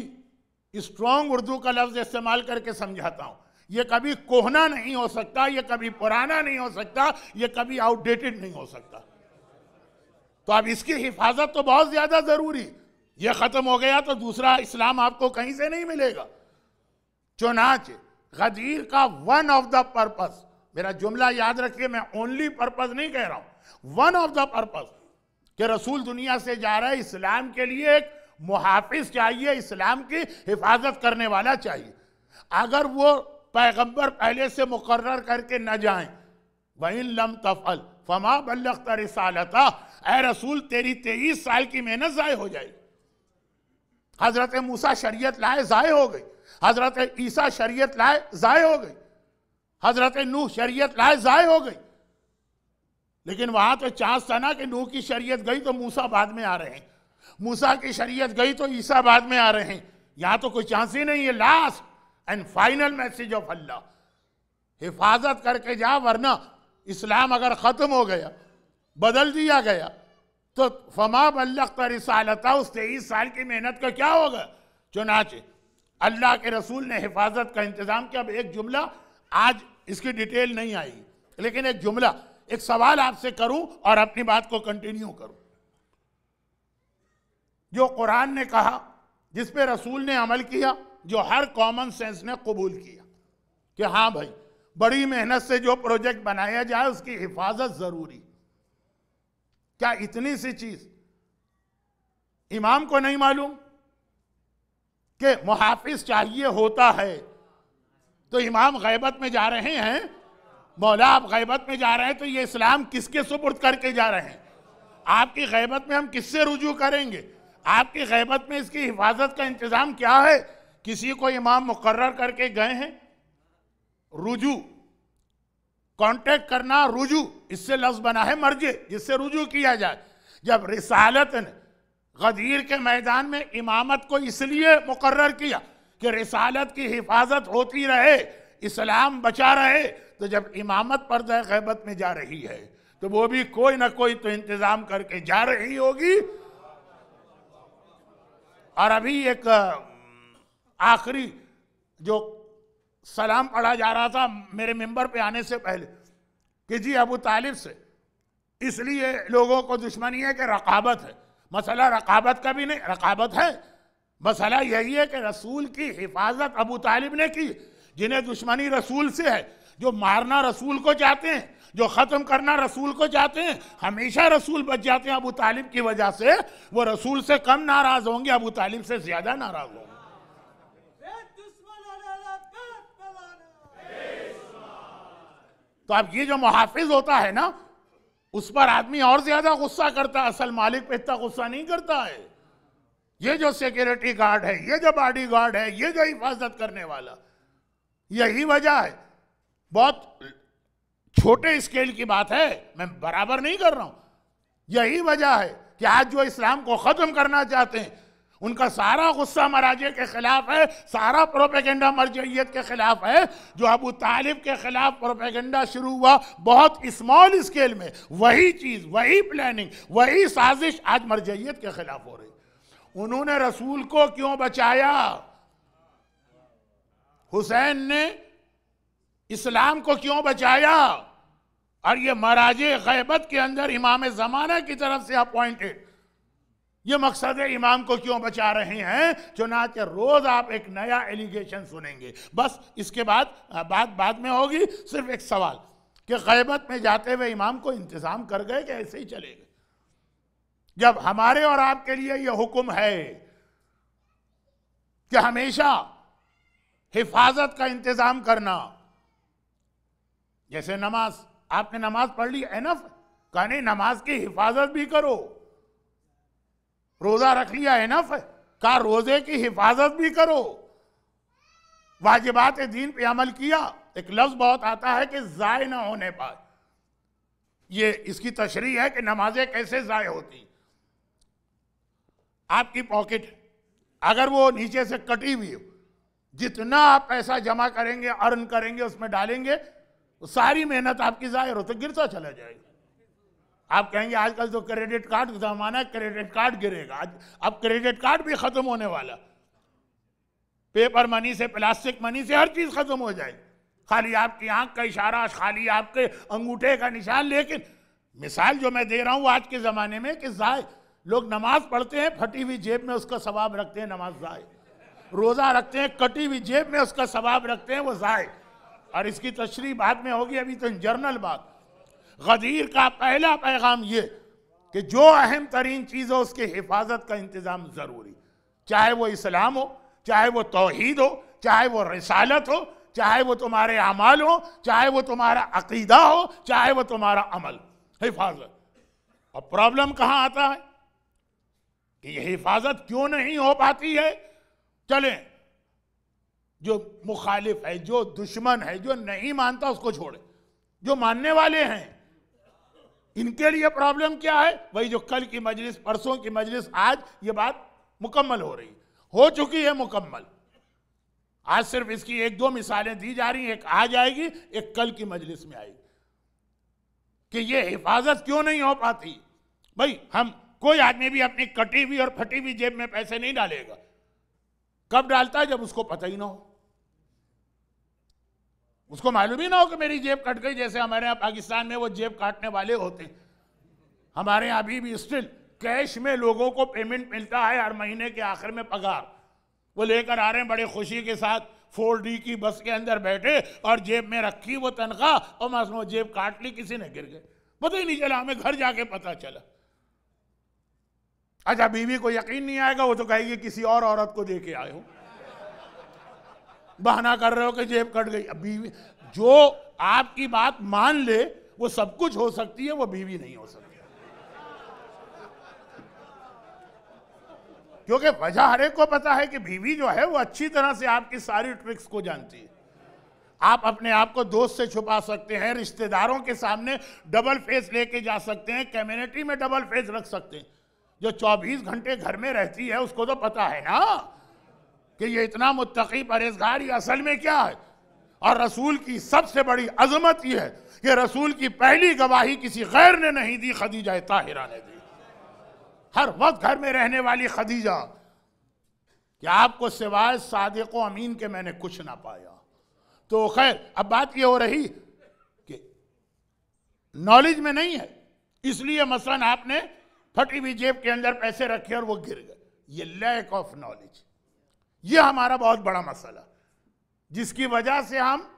स्ट्रॉन्ग उर्दू का लफ्ज इस्तेमाल करके समझाता हूं, ये कभी कोहना नहीं हो सकता, ये कभी पुराना नहीं हो सकता, ये कभी आउटडेटेड नहीं हो सकता। तो अब इसकी हिफाजत तो बहुत ज्यादा जरूरी। ये खत्म हो गया तो दूसरा इस्लाम आपको कहीं से नहीं मिलेगा। चुनाच गदीर का वन ऑफ द पर्पस, मेरा जुमला याद रखिए, मैं ओनली पर्पस नहीं कह रहा हूं, वन ऑफ द पर्पस, कि रसूल दुनिया से जा रहे, इस्लाम के लिए एक मुहाफिज चाहिए, इस्लाम की हिफाजत करने वाला चाहिए। अगर वो पैगंबर पहले से मुकर्रर करके न जाएं, वहीं लम तफल फमा बल्लगत रिसालता, ऐ रसूल तेरी 23 साल की मेहनत जाय हो जाएगी। हजरत मूसा शरीयत लाए, जाय हो गई। हजरत ईसा शरीयत लाए, जाय हो गई। हजरत नूह शरीयत लाए, जाय हो गई। लेकिन वहां तो चांस था ना कि नूह की शरीयत गई तो मूसा बाद में आ रहे हैं, मूसा की शरीयत गई तो ईसा बाद में आ रहे हैं। यहां तो कोई चांस ही नहीं है। Last and final message of Allah, हिफाजत करके जा, वरना इस्लाम अगर खत्म हो गया, बदल दिया गया, तो फमा बल्लगत रिसालता, उस 23 साल की मेहनत का क्या होगा। चुनाचे अल्लाह के रसूल ने हिफाजत का इंतजाम किया। अब एक जुमला, आज इसकी डिटेल नहीं आएगी, लेकिन एक जुमला, एक सवाल आपसे करूं और अपनी बात को कंटिन्यू करूं। जो कुरान ने कहा, जिस पे रसूल ने अमल किया, जो हर कॉमन सेंस ने कबूल किया कि हाँ भाई, बड़ी मेहनत से जो प्रोजेक्ट बनाया जाए उसकी हिफाजत जरूरी। क्या इतनी सी चीज इमाम को नहीं मालूम कि मुहाफिज चाहिए होता है? तो इमाम गैबत में जा रहे हैं, मौला आप गैबत में जा रहे हैं, तो ये इस्लाम किसके सुपुर्द करके जा रहे हैं? आपकी गैबत में हम किससे रुजू करेंगे? आपकी गैबत में इसकी हिफाजत का इंतजाम क्या है? किसी को इमाम मुकर्रर करके गए हैं? रुजू कांटेक्ट करना, रुजू, इससे लफ्ज बना है मर्जे, जिससे रुजू किया जाए। जब रिसालत ने गदीर के मैदान में इमामत को इसलिए मुकर्रर किया कि रिसालत की हिफाजत होती रहे, इस्लाम बचा रहे, तो जब इमामत पर्दा गैबत में जा रही है तो वो भी कोई ना कोई तो इंतजाम करके जा रही होगी। और अभी एक आखिरी जो सलाम पढ़ा जा रहा था मेरे मिंबर पे आने से पहले कि जी अबू तालिब से इसलिए लोगों को दुश्मनी है कि रकाबत है। मसला रकाबत का भी नहीं, रकाबत है, मसला यही है कि रसूल की हिफाजत अबू तालिब ने की। जिन्हें दुश्मनी रसूल से है, जो मारना रसूल को चाहते हैं, जो खत्म करना रसूल को चाहते हैं, हमेशा रसूल बच जाते हैं अबू तालिब की वजह से। वो रसूल से कम नाराज होंगे, अबू तालिब से ज्यादा नाराज होंगे। तो अब ये जो मुहाफिज होता है ना, उस पर आदमी और ज्यादा गुस्सा करता है, असल मालिक पे इतना गुस्सा नहीं करता है। ये जो सिक्योरिटी गार्ड है, ये जो बॉडी गार्ड है, ये जो हिफाजत करने वाला, यही वजह है। बहुत छोटे स्केल की बात है, मैं बराबर नहीं कर रहा हूं। यही वजह है कि आज जो इस्लाम को खत्म करना चाहते हैं, उनका सारा गुस्सा मराजे के खिलाफ है, सारा प्रोपेगेंडा मरजइयत के खिलाफ है। जो अबू तालिब के खिलाफ प्रोपेगेंडा शुरू हुआ बहुत स्मॉल स्केल में, वही चीज, वही प्लानिंग, वही साजिश आज मरजइयत के खिलाफ हो रही। उन्होंने रसूल को क्यों बचाया? हुसैन ने इस्लाम को क्यों बचाया? और ये मराजे गैबत के अंदर इमाम ज़माना की तरफ से अपॉइंटेड, ये मकसद है इमाम को क्यों बचा रहे हैं? चुनांचे रोज आप एक नया एलिगेशन सुनेंगे। बस इसके बाद में होगी। सिर्फ एक सवाल कि गैबत में जाते हुए इमाम को इंतजाम कर गए कि ऐसे ही चलेगा? जब हमारे और आपके लिए यह हुक्म है कि हमेशा हिफाजत का इंतजाम करना, जैसे नमाज, आपने नमाज पढ़ ली, एनफ, कहा नहीं नमाज की हिफाजत भी करो। रोजा रख लिया, एनफ है, कहा रोजे की हिफाजत भी करो। वाजिबात दीन पे अमल किया। एक लफ्ज बहुत आता है कि जाय ना होने पाए, ये इसकी तशरीह है कि नमाजें कैसे जाय होती। आपकी पॉकेट अगर वो नीचे से कटी हुई हो, जितना आप पैसा जमा करेंगे, अर्न करेंगे, उसमें डालेंगे, तो सारी मेहनत आपकी जाहिर हो, तो गिरता चला जाएगा। आप कहेंगे आजकल तो क्रेडिट कार्ड का जमाना है, क्रेडिट कार्ड गिरेगा। अब क्रेडिट कार्ड भी खत्म होने वाला, पेपर मनी से, प्लास्टिक मनी से हर चीज खत्म हो जाएगी। खाली आपकी आंख का इशारा, खाली आपके अंगूठे का निशान। लेकिन मिसाल जो मैं दे रहा हूं आज के जमाने में कि जाय, लोग नमाज पढ़ते हैं, फटी हुई जेब में उसका सवाब रखते हैं, नमाज जाय। रोजा रखते हैं, कटी हुई जेब में उसका सवाब रखते हैं, वो जाय। और इसकी तशरीह बाद में होगी, अभी तो जर्नल बात। गदीर का पहला पैगाम ये कि जो अहम तरीन चीज हो उसकी हिफाजत का इंतजाम जरूरी, चाहे वो इस्लाम हो, चाहे वो तौहीद हो, चाहे वो रिसालत हो, चाहे वो तुम्हारे अमाल हो, चाहे वो तुम्हारा अकीदा हो, चाहे वो तुम्हारा अमल, हिफाजत। और प्रॉब्लम कहां आता है कि ये हिफाजत क्यों नहीं हो पाती है? चले, जो मुखालिफ है, जो दुश्मन है, जो नहीं मानता उसको छोड़े। जो मानने वाले हैं इनके लिए प्रॉब्लम क्या है? वही जो कल की मजलिस, परसों की मजलिस, आज ये बात मुकम्मल हो चुकी है मुकम्मल। आज सिर्फ इसकी एक दो मिसालें दी जा रही हैं, एक आज आएगी, एक कल की मजलिस में आएगी कि ये हिफाजत क्यों नहीं हो पाती। भाई हम, कोई आदमी भी अपनी कटी हुई और फटी हुई जेब में पैसे नहीं डालेगा। कब डालता है? जब उसको पता ही ना हो, उसको मालूम ही ना हो कि मेरी जेब कट गई। जैसे हमारे यहाँ पाकिस्तान में वो जेब काटने वाले होते हैं, हमारे यहाँ अभी भी स्टिल कैश में लोगों को पेमेंट मिलता है हर महीने के आखिर में पगार। वो लेकर आ रहे हैं बड़े खुशी के साथ, 4D की बस के अंदर बैठे और जेब में रखी वो तनख्वाह, और मैं वो जेब काट ली, किसी ने गिर गए, पता ही नहीं चला, हमें घर जाके पता चला। अच्छा, बीवी को यकीन नहीं आएगा, वो तो कहेगी किसी और औरत को दे के आए हो, बहाना कर रहे हो कि जेब कट गई। अब बीवी जो आपकी बात मान ले, वो सब कुछ हो सकती है, वो बीवी नहीं हो सकती, क्योंकि वजह हर एक को पता है कि बीवी जो है वो अच्छी तरह से आपकी सारी ट्रिक्स को जानती है। आप अपने आप को दोस्त से छुपा सकते हैं, रिश्तेदारों के सामने डबल फेस लेके जा सकते हैं, कम्युनिटी में डबल फेस रख सकते हैं। जो 24 घंटे घर में रहती है उसको तो पता है ना कि ये इतना मुत्तकी परहेजगार, ये असल में क्या है। और रसूल की सबसे बड़ी अजमत यह है कि रसूल की पहली गवाही किसी गैर ने नहीं दी, खदीजा ताहिरा ने दी। हर वक्त घर में रहने वाली खदीजा कि आपको सिवाय सादिक व अमीन के मैंने कुछ ना पाया। तो खैर, अब बात ये हो रही कि नॉलेज में नहीं है, इसलिए मसलन आपने फटी हुई जेब के अंदर पैसे रखे और वो गिर गए। ये लैक ऑफ नॉलेज, ये हमारा बहुत बड़ा मसला, जिसकी वजह से हम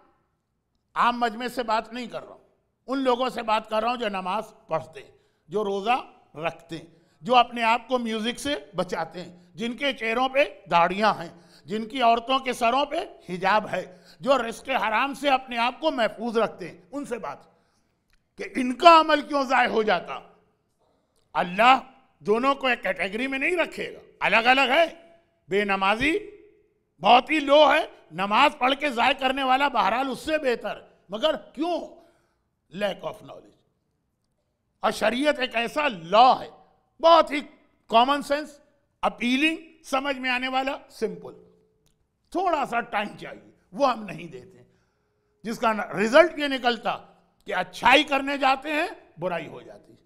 आम मजमे से बात नहीं कर रहा हूं, उन लोगों से बात कर रहा हूं जो नमाज पढ़ते हैं, जो रोजा रखते हैं, जो अपने आप को म्यूजिक से बचाते हैं, जिनके चेहरों पे दाढ़ियां हैं, जिनकी औरतों के सरों पे हिजाब है, जो रिस्क हराम से अपने आप को महफूज रखते हैं। उनसे बात कि इनका अमल क्यों ज़ाय हो जाता। अल्लाह दोनों को एक कैटेगरी में नहीं रखेगा, अलग अलग है। बेनमाजी बहुत ही लो है, नमाज पढ़ के ज़ाय करने वाला बहरहाल उससे बेहतर है, मगर क्यों? Lack of knowledge. और शरीयत एक ऐसा लॉ है, बहुत ही कॉमन सेंस, अपीलिंग, समझ में आने वाला, सिंपल। थोड़ा सा टाइम चाहिए, वो हम नहीं देते, जिसका रिजल्ट ये निकलता कि अच्छाई करने जाते हैं बुराई हो जाती है,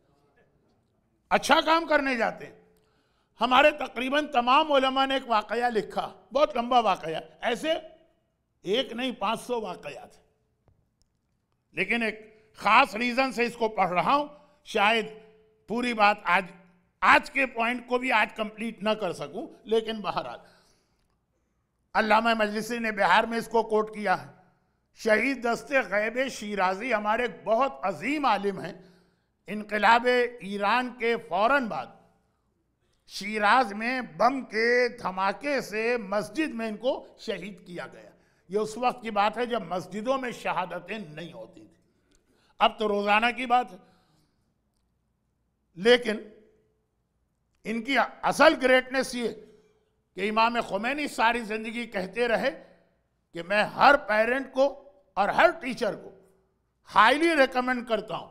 अच्छा काम करने जाते हैं। हमारे तकरीबन तमाम उलमा ने एक वाकया लिखा, बहुत लंबा वाकया, ऐसे एक नहीं 500 वाकया थे, लेकिन एक खास रीजन से इसको पढ़ रहा हूं, शायद पूरी बात आज के पॉइंट को भी आज कंप्लीट ना कर सकूं, लेकिन बहरहाल अल्लामा मजलिसी ने बिहार में इसको कोट किया है। शहीद दस्ते गैब शिराजी हमारे बहुत अजीम आलिम हैं। इनकलाब ईरान के फौरन बाद शिराज में बम के धमाके से मस्जिद में इनको शहीद किया गया। ये उस वक्त की बात है जब मस्जिदों में शहादतें नहीं होती थी, अब तो रोजाना की बात है। लेकिन इनकी असल ग्रेटनेस ये कि इमाम खुमैनी सारी जिंदगी कहते रहे कि मैं हर पेरेंट को और हर टीचर को हाईली रिकमेंड करता हूं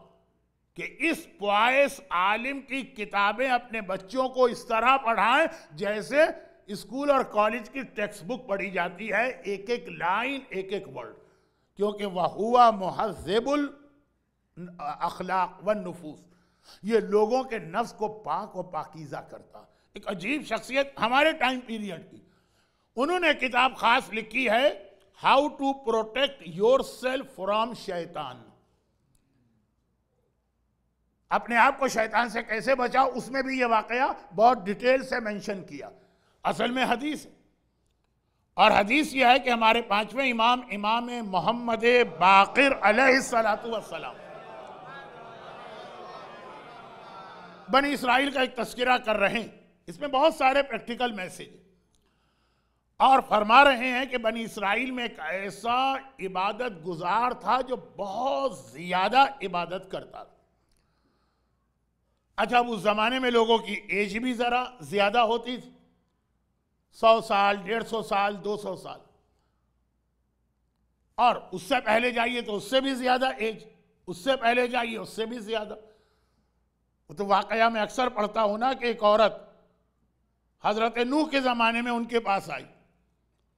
कि इस पुआइस आलिम की किताबें अपने बच्चों को इस तरह पढ़ाएं जैसे स्कूल और कॉलेज की टेक्स्ट बुक पढ़ी जाती है, एक एक लाइन, एक एक वर्ड, क्योंकि वह हुआ मुहज़्ज़िबुल अखलाक व नुफूस, ये लोगों के नफ्स को पाक व पाकीज़ा करता। एक अजीब शख्सियत हमारे टाइम पीरियड की, उन्होंने किताब खास लिखी है, how to protect yourself from शैतान, अपने आप को शैतान से कैसे बचाओ। उसमें भी ये वाकया बहुत डिटेल से मेंशन किया। असल में हदीस है, और हदीस यह है कि हमारे पांचवें इमाम इमाम मोहम्मद बाक़िर अलैहिस्सलातु वस्सलाम बनी इसराइल का एक तस्करा कर रहे हैं, इसमें बहुत सारे प्रैक्टिकल मैसेज, और फरमा रहे हैं कि बनी इसराइल में एक ऐसा इबादत गुजार था जो बहुत ज्यादा इबादत करता था। अच्छा, उस जमाने में लोगों की एज भी जरा ज्यादा होती थी, 100 साल, 150 साल, 200 साल, और उससे पहले जाइए तो उससे भी ज्यादा एज, उससे पहले जाइए उससे भी ज्यादा। तो वाकया में अक्सर पढ़ता हूं ना कि एक औरत हजरत नूह के जमाने में उनके पास आई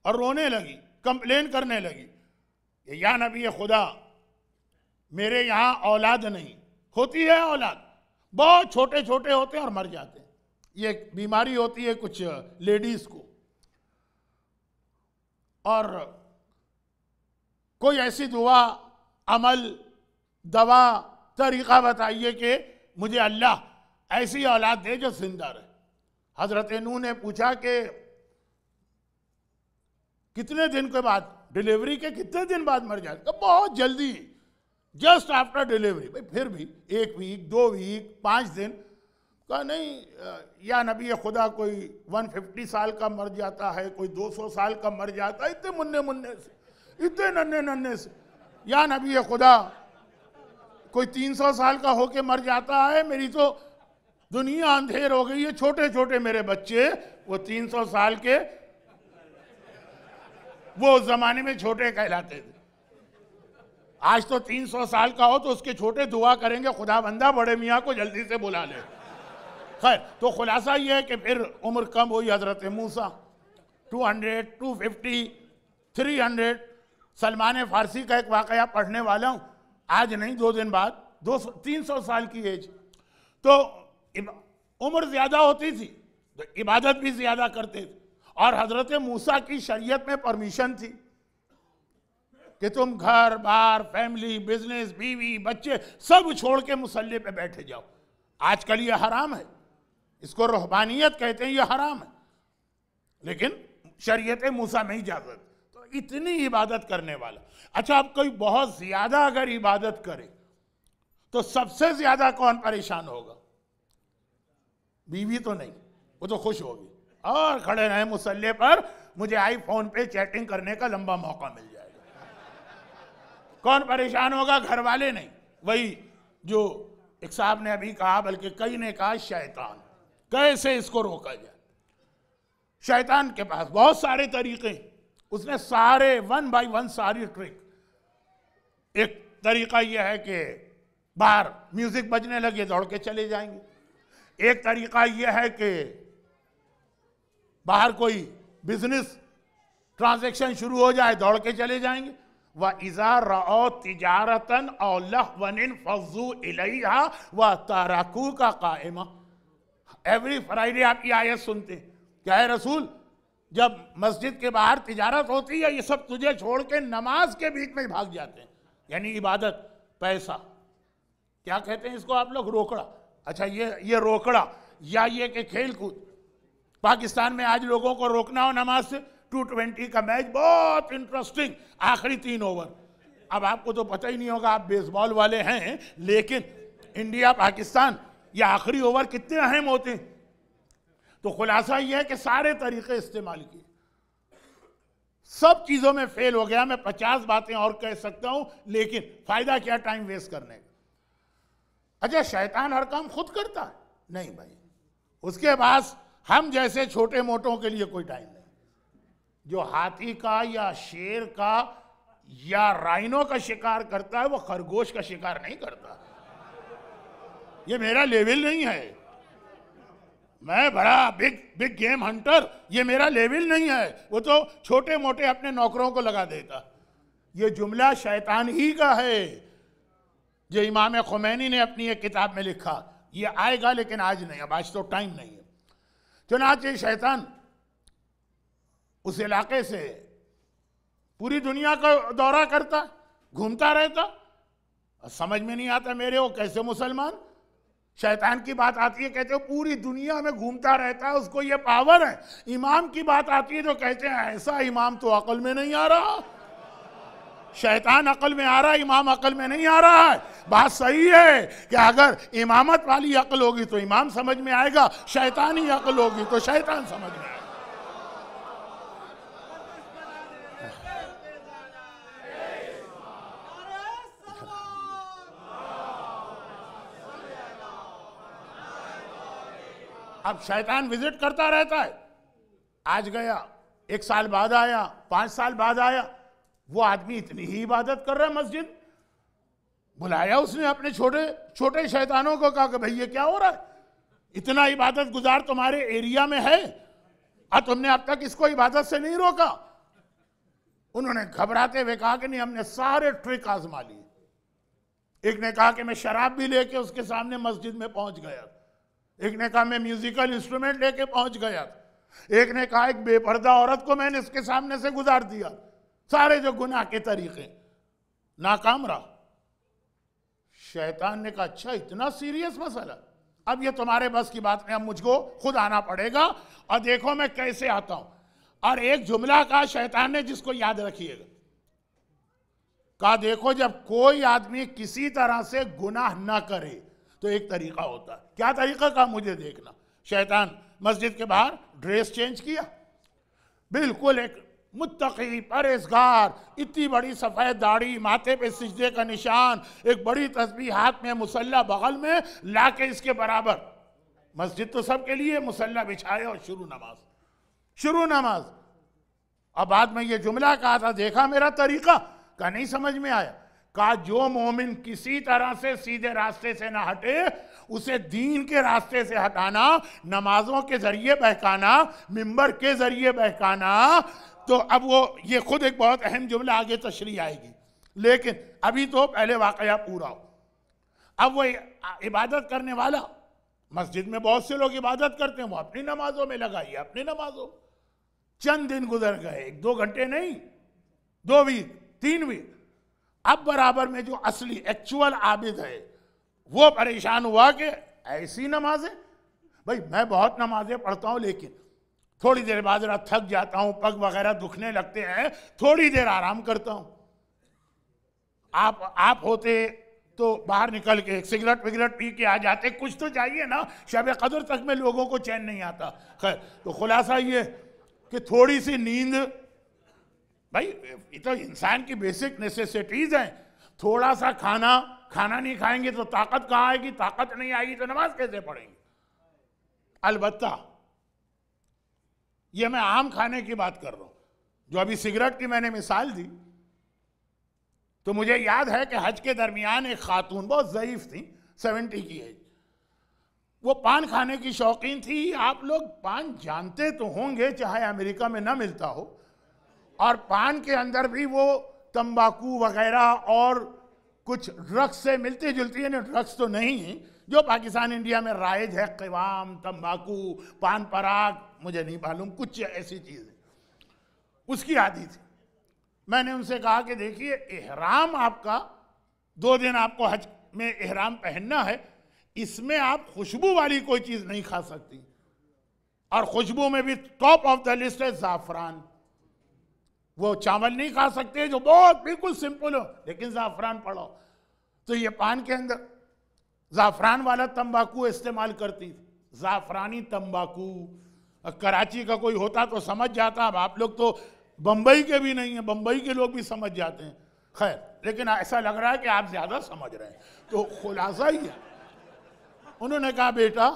और रोने लगी, कंप्लेन करने लगी कि या नबी खुदा, मेरे यहां औलाद नहीं होती है, औलाद बहुत छोटे छोटे होते हैं और मर जाते हैं, ये एक बीमारी होती है कुछ लेडीज को, और कोई ऐसी दुआ, अमल, दवा, तरीका बताइए कि मुझे अल्लाह ऐसी औलाद दे जो जिंदा रहे। हजरत नूह ने पूछा कि कितने दिन के बाद, डिलीवरी के कितने दिन बाद मर जाए? बहुत जल्दी, जस्ट आफ्टर डिलीवरी। भाई फिर भी 1 वीक, 2 वीक, 5 दिन का नहीं, या नबी खुदा कोई 150 साल का मर जाता है, कोई 200 साल का मर जाता है, इतने मुन्ने मुन्ने से, इतने नन्हे नन्हे से। या नबी खुदा कोई 300 साल का होके मर जाता है, मेरी तो दुनिया अंधेर हो गई है, छोटे छोटे मेरे बच्चे, वो 300 साल के, वो उस जमाने में छोटे कहलाते थे। आज तो 300 साल का हो तो उसके छोटे दुआ करेंगे, खुदा बंदा बड़े मियाँ को जल्दी से बुला ले। खैर, तो खुलासा ये है कि फिर उम्र कम हुई हजरत मूसा, 200, 250, 300। सलमान फारसी का एक वाकया पढ़ने वाला हूँ, आज नहीं 2 दिन बाद, 300 साल की एज। तो उम्र ज्यादा होती थी तो इबादत भी ज्यादा करते थे, और हजरत मूसा की शरीयत में परमिशन थी कि तुम घर बार, फैमिली, बिजनेस, बीवी, बच्चे सब छोड़ के मुसल्ले पे बैठे जाओ। आजकल ये हराम है, इसको रूहबानियत कहते हैं, ये हराम है, लेकिन शरीयत मूसा में इजाजत। तो इतनी इबादत करने वाला, अच्छा अब कोई बहुत ज्यादा अगर इबादत करे तो सबसे ज्यादा कौन परेशान होगा? बीवी तो नहीं, वो तो खुश होगी और खड़े रहे मुसल्ले पर, मुझे आईफोन पे चैटिंग करने का लंबा मौका मिल जाएगा। कौन परेशान होगा? घर वाले नहीं, वही जो एक साहब ने अभी कहा, बल्कि कई ने कहा, शैतान। कैसे इसको रोका जाए? शैतान के पास बहुत सारे तरीके, उसने सारे 1 by 1 सारी ट्रिक। एक तरीका यह है कि बाहर म्यूजिक बजने लगे दौड़ के चले जाएंगे। एक तरीका यह है कि बाहर कोई बिजनेस ट्रांजैक्शन शुरू हो जाए, दौड़ के चले जाएंगे। व इज़ा रअौ तिजारतन औ लहवन फज़्ज़ू इलैहा व तरकू का काइमा। एवरी फ्राइडे आप ये आयत सुनते, क्या है रसूल, जब मस्जिद के बाहर तिजारत होती है, ये सब तुझे छोड़ के नमाज के बीच में भाग जाते हैं, यानी इबादत, पैसा, क्या कहते हैं इसको आप लोग, रोकड़ा। अच्छा, ये रोकड़ा या ये कि खेल कूद। पाकिस्तान में आज लोगों को रोकना हो नमाज से, 220 का मैच बहुत इंटरेस्टिंग, आखिरी 3 ओवर। अब आपको तो पता ही नहीं होगा, आप बेसबॉल वाले हैं, लेकिन इंडिया पाकिस्तान ये आखिरी ओवर कितने अहम होते हैं। तो खुलासा यह है कि सारे तरीके इस्तेमाल किए, सब चीजों में फेल हो गया। मैं 50 बातें और कह सकता हूं, लेकिन फायदा क्या टाइम वेस्ट करने का। अच्छा, शैतान हर काम खुद करता है? नहीं भाई, उसके पास हम जैसे छोटे मोटों के लिए कोई टाइम नहीं। जो हाथी का या शेर का या राइनो का शिकार करता है, वो खरगोश का शिकार नहीं करता। ये मेरा लेवल नहीं है, मैं बड़ा बिग गेम हंटर, ये मेरा लेवल नहीं है। वो तो छोटे मोटे अपने नौकरों को लगा देता। ये जुमला शैतान ही का है, जो इमाम खुमैनी ने अपनी एक किताब में लिखा। ये आएगा लेकिन आज नहीं, अब आज तो टाइम नहीं है। चुनांचे शैतान उस इलाके से पूरी दुनिया का दौरा करता, घूमता रहता। समझ में नहीं आता मेरे, वो कैसे मुसलमान। शैतान की बात आती है, कहते हो पूरी दुनिया में घूमता रहता है, उसको ये पावर है। इमाम की बात आती है तो कहते हैं ऐसा इमाम तो अकल में नहीं आ रहा। शैतान अकल में आ रहा है, इमाम अकल में नहीं आ रहा है। बात सही है कि अगर इमामत वाली अकल होगी तो इमाम समझ में आएगा, शैतानी अकल होगी तो शैतान समझ में आएगा। अब शैतान विजिट करता रहता है, आज गया, 1 साल बाद आया, 5 साल बाद आया। वो आदमी इतनी ही इबादत कर रहा है, मस्जिद बुलाया उसने अपने छोटे छोटे शैतानों को, कहा कि भाई ये क्या हो रहा है, इतना इबादत गुजार तुम्हारे एरिया में है और तुमने अब तक इसको इबादत से नहीं रोका। उन्होंने घबराते हुए कहा कि नहीं, हमने सारे ट्रिक आजमा लिए। एक ने कहा कि मैं शराब भी लेके उसके सामने मस्जिद में पहुंच गया, एक ने कहा मैं म्यूजिकल इंस्ट्रूमेंट लेके पहुंच गया, एक ने कहा एक बेपर्दा औरत को मैंने इसके सामने से गुजार दिया। सारे जो गुनाह के तरीके, नाकाम रहा। शैतान ने कहा अच्छा इतना सीरियस मसला, अब ये तुम्हारे बस की बात नहीं, अब मुझको खुद आना पड़ेगा और देखो मैं कैसे आता हूं। और एक जुमला कहा शैतान ने जिसको याद रखिएगा, कहा देखो जब कोई आदमी किसी तरह से गुनाह ना करे तो एक तरीका होता है। क्या तरीका? का मुझे देखना। शैतान मस्जिद के बाहर ड्रेस चेंज किया, बिल्कुल एक मुत्तकी परहेजगार, इतनी बड़ी सफेद दाढ़ी, माथे पे सिजदे का निशान, एक बड़ी तस्बीह हाथ में, मुसल्ला बगल में लाके इसके बराबर। मस्जिद तो सबके लिए, मुसल्ला बिछाया और शुरू नमाज। अब बाद में ये जुमला कहा था, देखा मेरा तरीका? का नहीं समझ में आया? कहा जो मोमिन किसी तरह से सीधे रास्ते से ना हटे, उसे दीन के रास्ते से हटाना, नमाजों के जरिए बहकाना, मिंबर के जरिए बहकाना। तो अब वो ये खुद एक बहुत अहम जुमला, आगे तशरीह आएगी, लेकिन अभी तो पहले वाकया पूरा हो। अब वो इबादत करने वाला, मस्जिद में बहुत से लोग इबादत करते हैं, वो अपनी नमाजों में लगाइए, अपनी नमाजों। चंद दिन गुजर गए, 1-2 घंटे नहीं, 2 वीक, 3 वीक। अब बराबर में जो असली एक्चुअल आबिद है वो परेशान हुआ कि ऐसी नमाजें, भाई मैं बहुत नमाजें पढ़ता हूं, लेकिन थोड़ी देर बाद जरा थक जाता हूं, पग वगैरह दुखने लगते हैं, थोड़ी देर आराम करता हूं। आप होते तो बाहर निकल के सिगरेट विगरेट पी के आ जाते, कुछ तो चाहिए ना, शब कदर तक में लोगों को चैन नहीं आता। खैर, तो खुलासा ये कि थोड़ी सी नींद, भाई ये तो इंसान की बेसिक नेसेसिटीज हैं। थोड़ा सा खाना नहीं खाएंगे तो ताकत कहाँ आएगी, ताकत नहीं आएगी तो नमाज कैसे पढ़ेंगे। अलबत्ता ये मैं आम खाने की बात कर रहा हूं, जो अभी सिगरेट की मैंने मिसाल दी, तो मुझे याद है कि हज के दरमियान एक खातून बहुत ज़ईफ थी, 70 की एज, वो पान खाने की शौकीन थी। आप लोग पान जानते तो होंगे, चाहे अमेरिका में ना मिलता हो, और पान के अंदर भी वो तंबाकू वगैरह और कुछ ड्रग्स से मिलती जुलती है, ड्रग्स तो नहीं है जो पाकिस्तान इंडिया में राइज है, क़िवाम, तंबाकू, पान पराग, मुझे नहीं मालूम, कुछ ऐसी चीज़ है, उसकी आदी थी। मैंने उनसे कहा कि देखिए, एहराम आपका 2 दिन आपको हज में एहराम पहनना है, इसमें आप खुशबू वाली कोई चीज़ नहीं खा सकती, और खुशबू में भी टॉप ऑफ द लिस्ट है ज़ाफ़रान। वो चावल नहीं खा सकते जो बहुत बिल्कुल सिंपल हो, लेकिन ज़ाफ़रान पड़ो। तो ये पान के अंदर ज़ाफ़रान वाला तंबाकू इस्तेमाल करती थी, ज़ाफ़रानी तंबाकू। कराची का कोई होता तो समझ जाता, अब आप लोग तो बंबई के भी नहीं हैं, बंबई के लोग भी समझ जाते हैं। खैर, लेकिन ऐसा लग रहा है कि आप ज़्यादा समझ रहे हैं, तो खुलासा ही है। उन्होंने कहा बेटा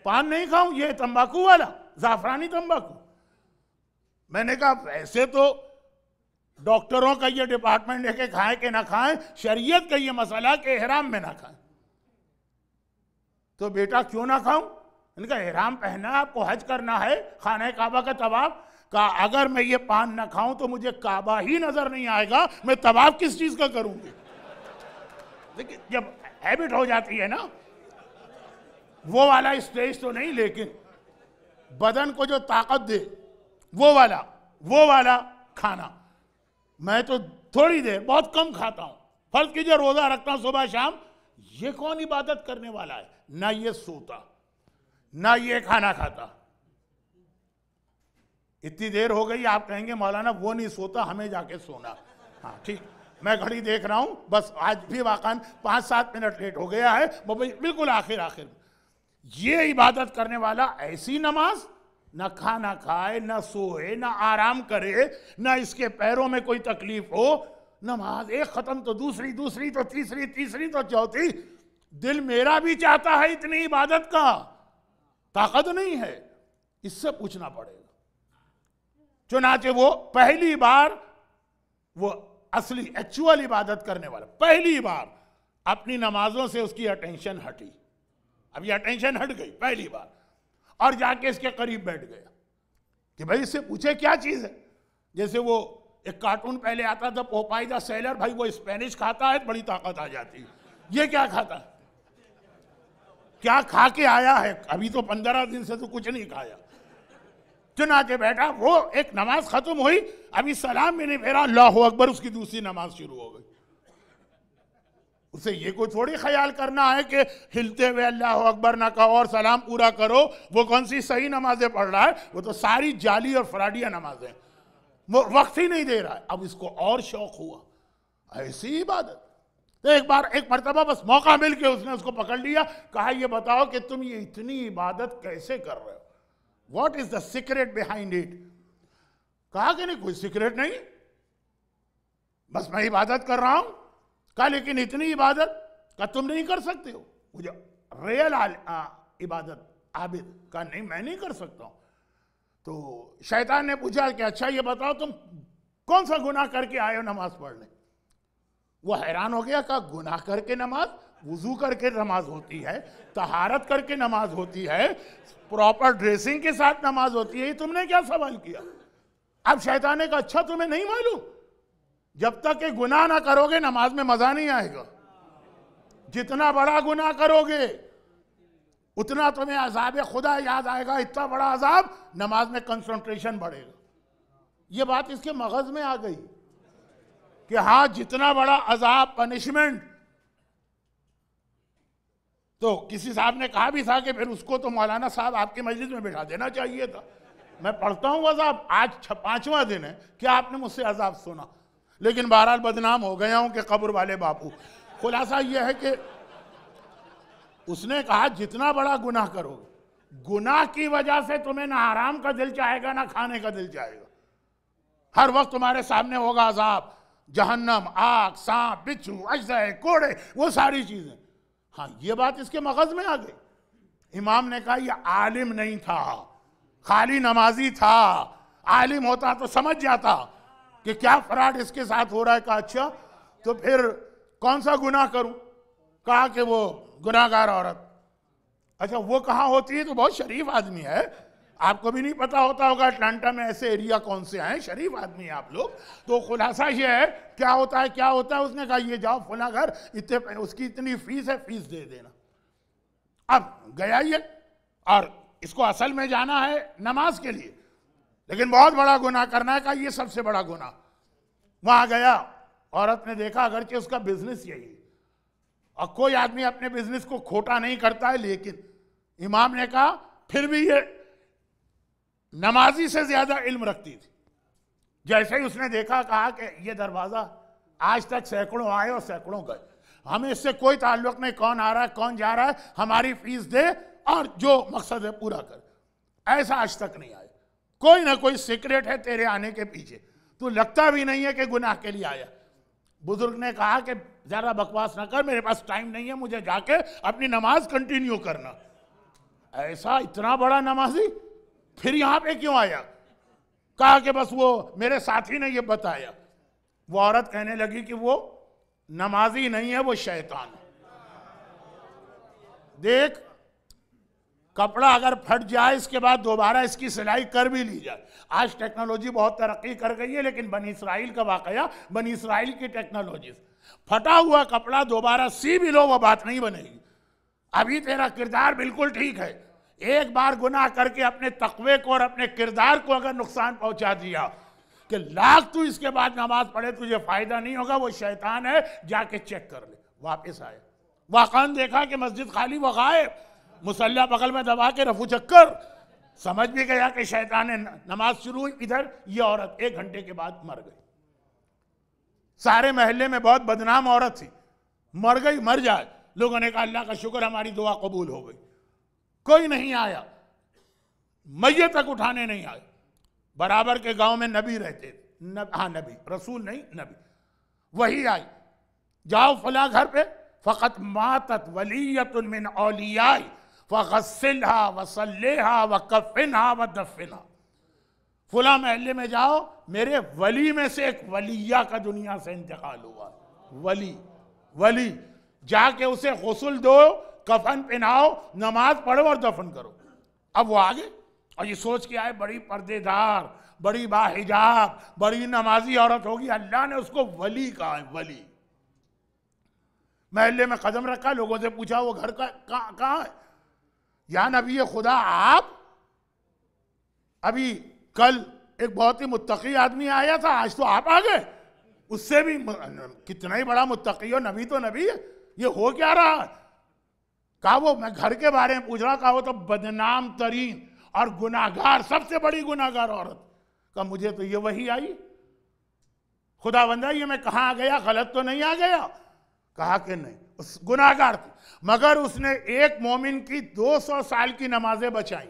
पान नहीं खाऊं, ये तंबाकू वाला ज़ाफ़रानी तंबाकू। मैंने कहा वैसे तो डॉक्टरों का ये डिपार्टमेंट है कि खाएं कि ना खाएं, शरीयत का ये मसला कि एहराम में ना खाएं। तो बेटा क्यों ना खाऊं? इनका एहराम पहना, आपको हज करना है, खाने काबा का तवाफ। कहा अगर मैं ये पान ना खाऊं तो मुझे काबा ही नजर नहीं आएगा, मैं तवाफ किस चीज का करूंगी। देखिए, जब हैबिट हो जाती है ना, वो वाला स्टेज तो नहीं, लेकिन बदन को जो ताकत दे वो वाला खाना। मैं तो थोड़ी देर बहुत कम खाता हूं, फर्ज कीजिए रोजा रखता हूं सुबह शाम, ये कौन इबादत करने वाला है? ना ये सोता, ना ये खाना खाता। इतनी देर हो गई, आप कहेंगे मौलाना वो नहीं सोता, हमें जाके सोना। हाँ ठीक, मैं घड़ी देख रहा हूं, बस आज भी वाकई 5-7 मिनट लेट हो गया है, वो बिल्कुल आखिर में। ये इबादत करने वाला ऐसी नमाज, ना खाना खाए, ना सोए, ना आराम करे, ना इसके पैरों में कोई तकलीफ हो, नमाज एक खत्म तो दूसरी, दूसरी तो तीसरी, तीसरी तो चौथी। दिल मेरा भी चाहता है इतनी इबादत का, ताकत नहीं है, इससे पूछना पड़ेगा। चुनाचे वो पहली बार, वो असली एक्चुअल इबादत करने वाला पहली बार अपनी नमाजों से उसकी अटेंशन हटी। अब ये अटेंशन हट गई पहली बार, और जाके इसके करीब बैठ गया कि भाई इससे पूछे क्या चीज है। जैसे वो एक कार्टून पहले आता था, पोपाई द सेलर, भाई वो स्पेनिश खाता है, बड़ी ताकत आ जाती है। ये क्या खाता है, क्या खा के आया है? अभी तो 15 दिन से तो कुछ नहीं खाया। चुनाचे बैठा, वो एक नमाज खत्म हुई, अभी सलाम भी नहीं फेरा, अल्लाहु अकबर, उसकी दूसरी नमाज शुरू हो गई। उसे ये कोई थोड़ी ख्याल करना है कि हिलते हुए अल्लाह अकबर ना कहो और सलाम पूरा करो, वो कौन सी सही नमाजें पढ़ रहा है, वो तो सारी जाली और फराडिया नमाजें, वो वक्त ही नहीं दे रहा है। अब इसको और शौक हुआ ऐसी इबादत, तो एक मरतबा बस मौका मिल के उसने उसको पकड़ लिया, कहा ये बताओ कि तुम ये इतनी इबादत कैसे कर रहे हो, what is the secret behind it. कहा कि नहीं कोई सीक्रेट नहीं, बस मैं इबादत कर रहा हूं। कहा लेकिन इतनी इबादत का तुम नहीं कर सकते हो, मुझे रियल इबादत आबिद का नहीं, मैं नहीं कर सकता हूं। तो शैतान ने पूछा कि अच्छा ये बताओ तुम कौन सा गुनाह करके आए हो नमाज पढ़ने। वो हैरान हो गया, कहा गुनाह करके नमाज, वुजू करके नमाज होती है, तहारत करके नमाज होती है, प्रॉपर ड्रेसिंग के साथ नमाज होती है, ये तुमने क्या सवाल किया? अब शैतान ने कहा अच्छा तुम्हें नहीं मालूम, जब तक कि गुनाह ना करोगे नमाज में मजा नहीं आएगा। जितना बड़ा गुनाह करोगे उतना तुम्हें अज़ाब खुदा याद आएगा, इतना बड़ा अज़ाब, नमाज में कंसंट्रेशन बढ़ेगा। ये बात इसके मगज में आ गई कि हाँ जितना बड़ा अज़ाब, पनिशमेंट। तो किसी साहब ने कहा भी था कि फिर उसको तो मौलाना साहब आपकी मस्जिद में बैठा देना चाहिए था। मैं पढ़ता हूँ अज़ाब, आज 5वां दिन है, क्या आपने मुझसे अज़ाब सुना? लेकिन बहरहाल बदनाम हो गया हूं कि कब्र वाले बापू। खुलासा यह है कि उसने कहा जितना बड़ा गुनाह करोगे, गुनाह की वजह से तुम्हें ना हराम का दिल चाहेगा ना खाने का दिल चाहेगा। हर वक्त तुम्हारे सामने होगा अजाब, जहन्नम, आग, सांप, बिच्छू, अजय, कोड़े, वो सारी चीजें। हाँ ये बात इसके मगज में आ गई। इमाम ने कहा ये आलिम नहीं था, खाली नमाजी था। आलिम होता तो समझ जाता कि क्या फ्रॉड इसके साथ हो रहा है। कहा अच्छा तो फिर कौन सा गुनाह करूं? कहा कि वो गुनाहगार औरत। अच्छा वो कहाँ होती है? तो बहुत शरीफ आदमी है, आपको भी नहीं पता होता होगा अटलांटा में ऐसे एरिया कौन से हैं, शरीफ आदमी है आप लोग। तो खुलासा ये है क्या होता है, क्या होता है। उसने कहा ये जाओ फला घर, इतने उसकी इतनी फीस है, फीस दे देना। अब गया ये, और इसको असल में जाना है नमाज के लिए, लेकिन बहुत बड़ा गुनाह करना है। कहा ये सबसे बड़ा गुनाह। वहां गया, औरत ने देखा अगरचे उसका बिजनेस यही है और कोई आदमी अपने बिजनेस को खोटा नहीं करता है, लेकिन इमाम ने कहा फिर भी ये नमाजी से ज्यादा इल्म रखती थी। जैसे ही उसने देखा, कहा कि ये दरवाजा आज तक सैकड़ों आए और सैकड़ों गए, हमें इससे कोई ताल्लुक नहीं, कौन आ रहा है कौन जा रहा है, हमारी फीस दे और जो मकसद है पूरा कर। ऐसा आज तक नहीं आया, कोई ना कोई सीक्रेट है तेरे आने के पीछे, तू लगता भी नहीं है कि गुनाह के लिए आया। बुजुर्ग ने कहा कि जरा बकवास ना कर, मेरे पास टाइम नहीं है, मुझे जाके अपनी नमाज कंटिन्यू करना। ऐसा इतना बड़ा नमाजी फिर यहां पे क्यों आया? कहा कि बस वो मेरे साथी ने ये बताया। वो औरत कहने लगी कि वो नमाजी नहीं है, वो शैतान है। देख, कपड़ा अगर फट जाए इसके बाद दोबारा इसकी सिलाई कर भी ली जाए। आज टेक्नोलॉजी बहुत तरक्की कर गई है, लेकिन बनी इसराइल का वाकया, बनी इसराइल की टेक्नोलॉजी, फटा हुआ कपड़ा दोबारा सी भी लो वो बात नहीं बनेगी। अभी तेरा किरदार बिल्कुल ठीक है, एक बार गुनाह करके अपने तकवे को और अपने किरदार को अगर नुकसान पहुंचा दिया कि लाख तू इसके बाद नमाज पढ़े तुझे फायदा नहीं होगा, वो शैतान है, जाके चेक कर ले। वापस आए, वाकई देखा कि मस्जिद खाली, वो गायब, मुसल्ला बगल में दबा के रफू चक्कर। समझ भी गया कि शैतान ने नमाज शुरू हुई, इधर ये औरत 1 घंटे के बाद मर गई। सारे महल्ले में बहुत बदनाम औरत थी, मर गई, मर जाए। लोगों ने कहा अल्लाह का शुक्र हमारी दुआ कबूल हो गई। कोई नहीं आया, मैयत तक उठाने नहीं आए। बराबर के गांव में नबी रहते थे, हाँ नबी, रसूल नहीं नबी, वही आई, जाओ फला घर पे, फ़क़त मातत वलियतुन मिन औलियाई फ़ग़स्सिलहा वसल्लिहा वकफ़िनहा वदफ़िनहा। फला महल्ले में जाओ, मेरे वली में से एक वलिया का दुनिया से इंतकाल हुआ। वली जाके उसे गुस्ल दो, कफन पहनाओ, नमाज पढ़ो और दफन करो। अब वो आगे और ये सोच के आए बड़ी पर्देदार, बड़ी बाहिजाब, बड़ी नमाजी औरत होगी, अल्लाह ने उसको वली कहा है, वली। महल्ले में कदम रखा, लोगों से पूछा वो घर का कहाँ है? या नबी खुदा आप? अभी कल एक बहुत ही मुत्तकी आदमी आया था, आज तो आप आ गए। उससे भी कितना ही बड़ा मुत्तकी हो, नबी तो नबी है, ये हो क्या रहा है? कहा वो मैं घर के बारे में पूछ रहा, कहा वो तो बदनाम तरीन और गुनाहगार, सबसे बड़ी गुनाहगार औरत। कहा मुझे तो ये वही आई। खुदा बंदा ये मैं कहाँ आ गया, गलत तो नहीं आ गया? कहा कि नहीं, उस गुनाहगार थी, मगर उसने एक मोमिन की 200 साल की नमाजें बचाई,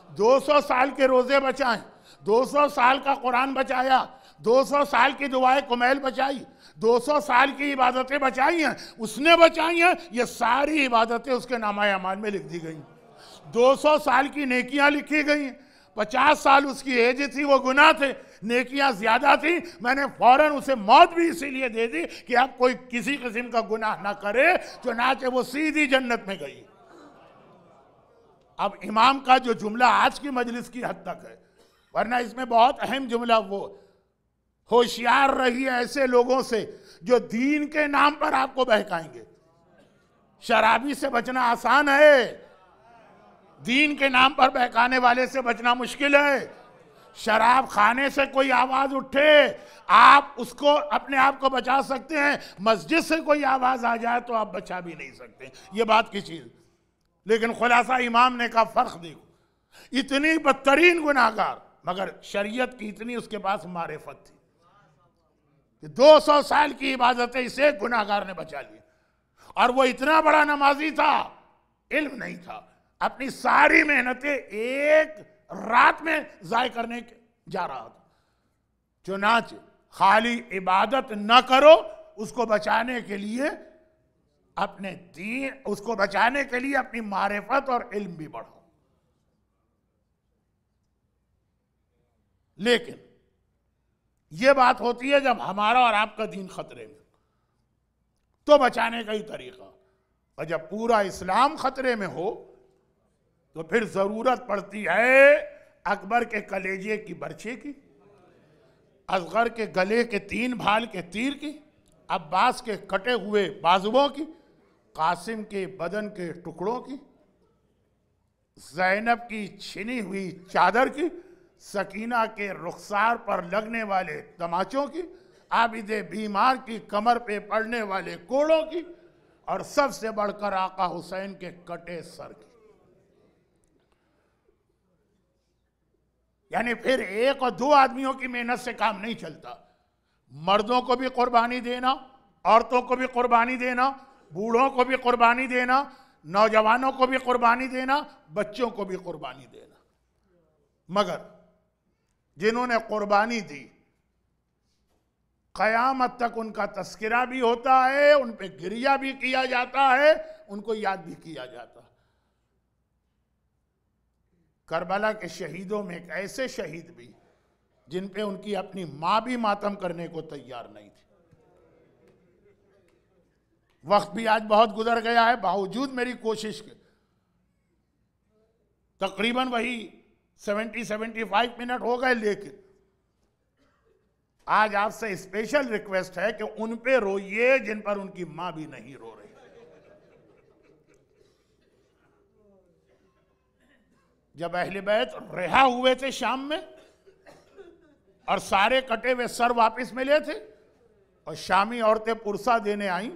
200 साल के रोजे बचाए, 200 साल का कुरान बचाया, 200 साल की दुआएं कुमैल बचाई, 200 साल की इबादतें बचाई हैं, उसने बचाई हैं। ये सारी इबादतें उसके नामा अमाल में लिख दी गई। 200 साल की नेकियां लिखी गई। 50 साल उसकी एज थी, वो गुनाह थे, नेकियां ज्यादा थी, मैंने फौरन उसे मौत भी इसीलिए दे दी कि अब कोई किसी किस्म का गुनाह ना करे, चुनाचे वो सीधी जन्नत में गई। अब इमाम का जो जुमला आज की मजलिस की हद तक है, वरना इसमें बहुत अहम जुमला वो, होशियार रहिए ऐसे लोगों से जो दीन के नाम पर आपको बहकाएंगे। शराबी से बचना आसान है, दीन के नाम पर बहकाने वाले से बचना मुश्किल है। शराब खाने से कोई आवाज उठे, आप उसको अपने आप को बचा सकते हैं, मस्जिद से कोई आवाज आ जाए तो आप बचा भी नहीं सकते, ये बात की चीज। लेकिन खुलासा इमाम ने कहा फर्क देखो, इतनी बदतरीन गुनाहगार, मगर शरीयत की इतनी उसके पास मारिफत थी कि 200 साल की इबादतें इसे गुनाहगार ने बचा ली। और वो इतना बड़ा नमाजी था, इल्म नहीं था, अपनी सारी मेहनतें एक रात में जाय करने जा रहा था। चुनाच खाली इबादत न करो, उसको बचाने के लिए अपने दीन, उसको बचाने के लिए अपनी मारिफत और इल्म भी बढ़ाओ। लेकिन यह बात होती है जब हमारा और आपका दीन खतरे में, तो बचाने का ही तरीका। और जब पूरा इस्लाम खतरे में हो तो फिर जरूरत पड़ती है अकबर के कलेजे की बर्छी की, असगर के गले के 3 भाल के तीर की, अब्बास के कटे हुए बाजुओं की, कासिम के बदन के टुकड़ों की, ज़ैनब की छिनी हुई चादर की, सकीना के रुखसार पर लगने वाले तमाचों की, आबिदे बीमार की कमर पे पड़ने वाले कोड़ों की, और सबसे बढ़कर आका हुसैन के कटे सर की। यानी फिर 1 और 2 आदमियों की मेहनत से काम नहीं चलता, मर्दों को भी कुर्बानी देना, औरतों को भी कुर्बानी देना, बूढ़ों को भी कुर्बानी देना, नौजवानों को भी कुर्बानी देना, बच्चों को भी कुर्बानी देना। मगर जिन्होंने कुर्बानी दी, कयामत तक उनका तस्करा भी होता है, उन पे गिरिया भी किया जाता है, उनको याद भी किया जाता है। करबला के शहीदों में एक ऐसे शहीद भी जिन पे उनकी अपनी मां भी मातम करने को तैयार नहीं थी। वक्त भी आज बहुत गुजर गया है, बावजूद मेरी कोशिश के तकरीबन वही 70-75 मिनट हो गए, लेकिन आज आपसे स्पेशल रिक्वेस्ट है कि उन पे रोइए जिन पर उनकी मां भी नहीं रो रही। जब अहले बैत रिहा हुए थे शाम में और सारे कटे हुए सर वापस मिले थे और शामी औरतें पुरसा देने आईं,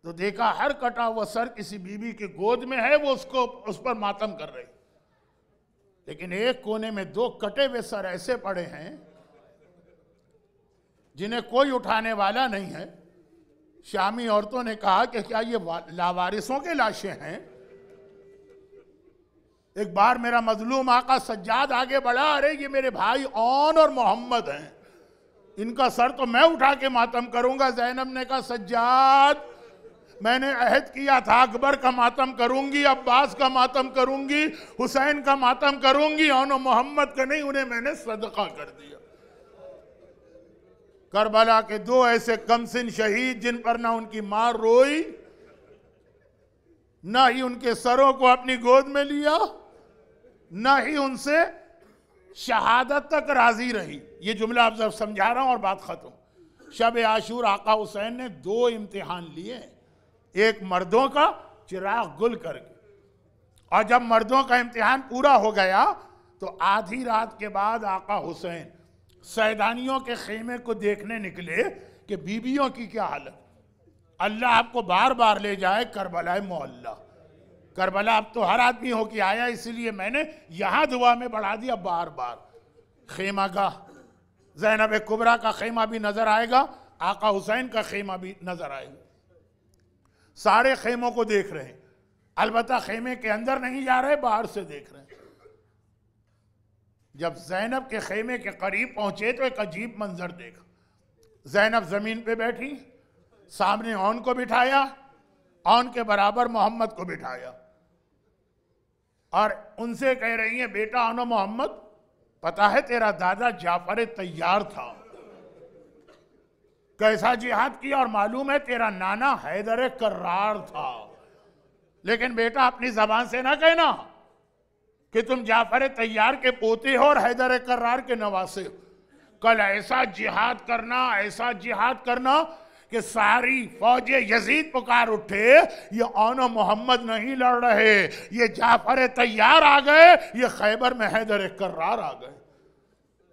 तो देखा हर कटा हुआ सर किसी बीबी की गोद में है, वो उसको उस पर मातम कर रही। लेकिन एक कोने में 2 कटे हुए सर ऐसे पड़े हैं जिन्हें कोई उठाने वाला नहीं है। शामी औरतों ने कहा कि क्या ये लावारिसों के लाशें हैं? एक बार मेरा मजलूम आका सज्जाद आगे बढ़ा, अरे ये मेरे भाई औन और मोहम्मद हैं, इनका सर तो मैं उठा के मातम करूंगा। ज़ैनब ने कहा सज्जाद, मैंने अहद किया था अकबर का मातम करूंगी, अब्बास का मातम करूंगी, हुसैन का मातम करूंगी, औन और मोहम्मद का नहीं, उन्हें मैंने सदका कर दिया। करबला के 2 ऐसे कमसिन शहीद जिन पर ना उनकी मां रोई, ना ही उनके सरों को अपनी गोद में लिया, ना ही उनसे शहादत तक राजी रही। ये जुमला आप जब समझा रहा हूं और बात खत्म। शब आशूर आका हुसैन ने 2 इम्तिहान लिए, एक मर्दों का चिराग गुल करके, और जब मर्दों का इम्तिहान पूरा हो गया तो आधी रात के बाद आका हुसैन सैदानियों के खेमे को देखने निकले कि बीबियों की क्या हालत। अल्लाह आपको बार बार ले जाए करबला मोहल्ला। करबला अब तो हर आदमी होके आया, इसलिए मैंने यहां दुआ में बढ़ा दिया बार बार। खेमा का ज़ैनब कुबरा का खेमा भी नजर आएगा, आका हुसैन का खेमा भी नजर आएगा। सारे खेमों को देख रहे हैं, अलबत्ता खेमे के अंदर नहीं जा रहे, बाहर से देख रहे हैं। जब ज़ैनब के खेमे के करीब पहुंचे तो एक अजीब मंजर देखा। ज़ैनब जमीन पे बैठी, सामने औन को बिठाया, औन के बराबर मोहम्मद को बिठाया और उनसे कह रही है बेटा औन मोहम्मद पता है तेरा दादा जाफर तैयार था, कैसा जिहाद किया, और मालूम है तेरा नाना हैदर कर्रार था। लेकिन बेटा अपनी जबान से ना कहना कि तुम जाफर तैयार के पोते हो और हैदर कर्रार के नवासे हो। कल ऐसा जिहाद करना, ऐसा जिहाद करना कि सारी फौज यजीद पुकार उठे, ये औनो मोहम्मद नहीं लड़ रहे, ये जाफर तैयार आ गए, ये खैबर में हैदर कर्रार आ गए।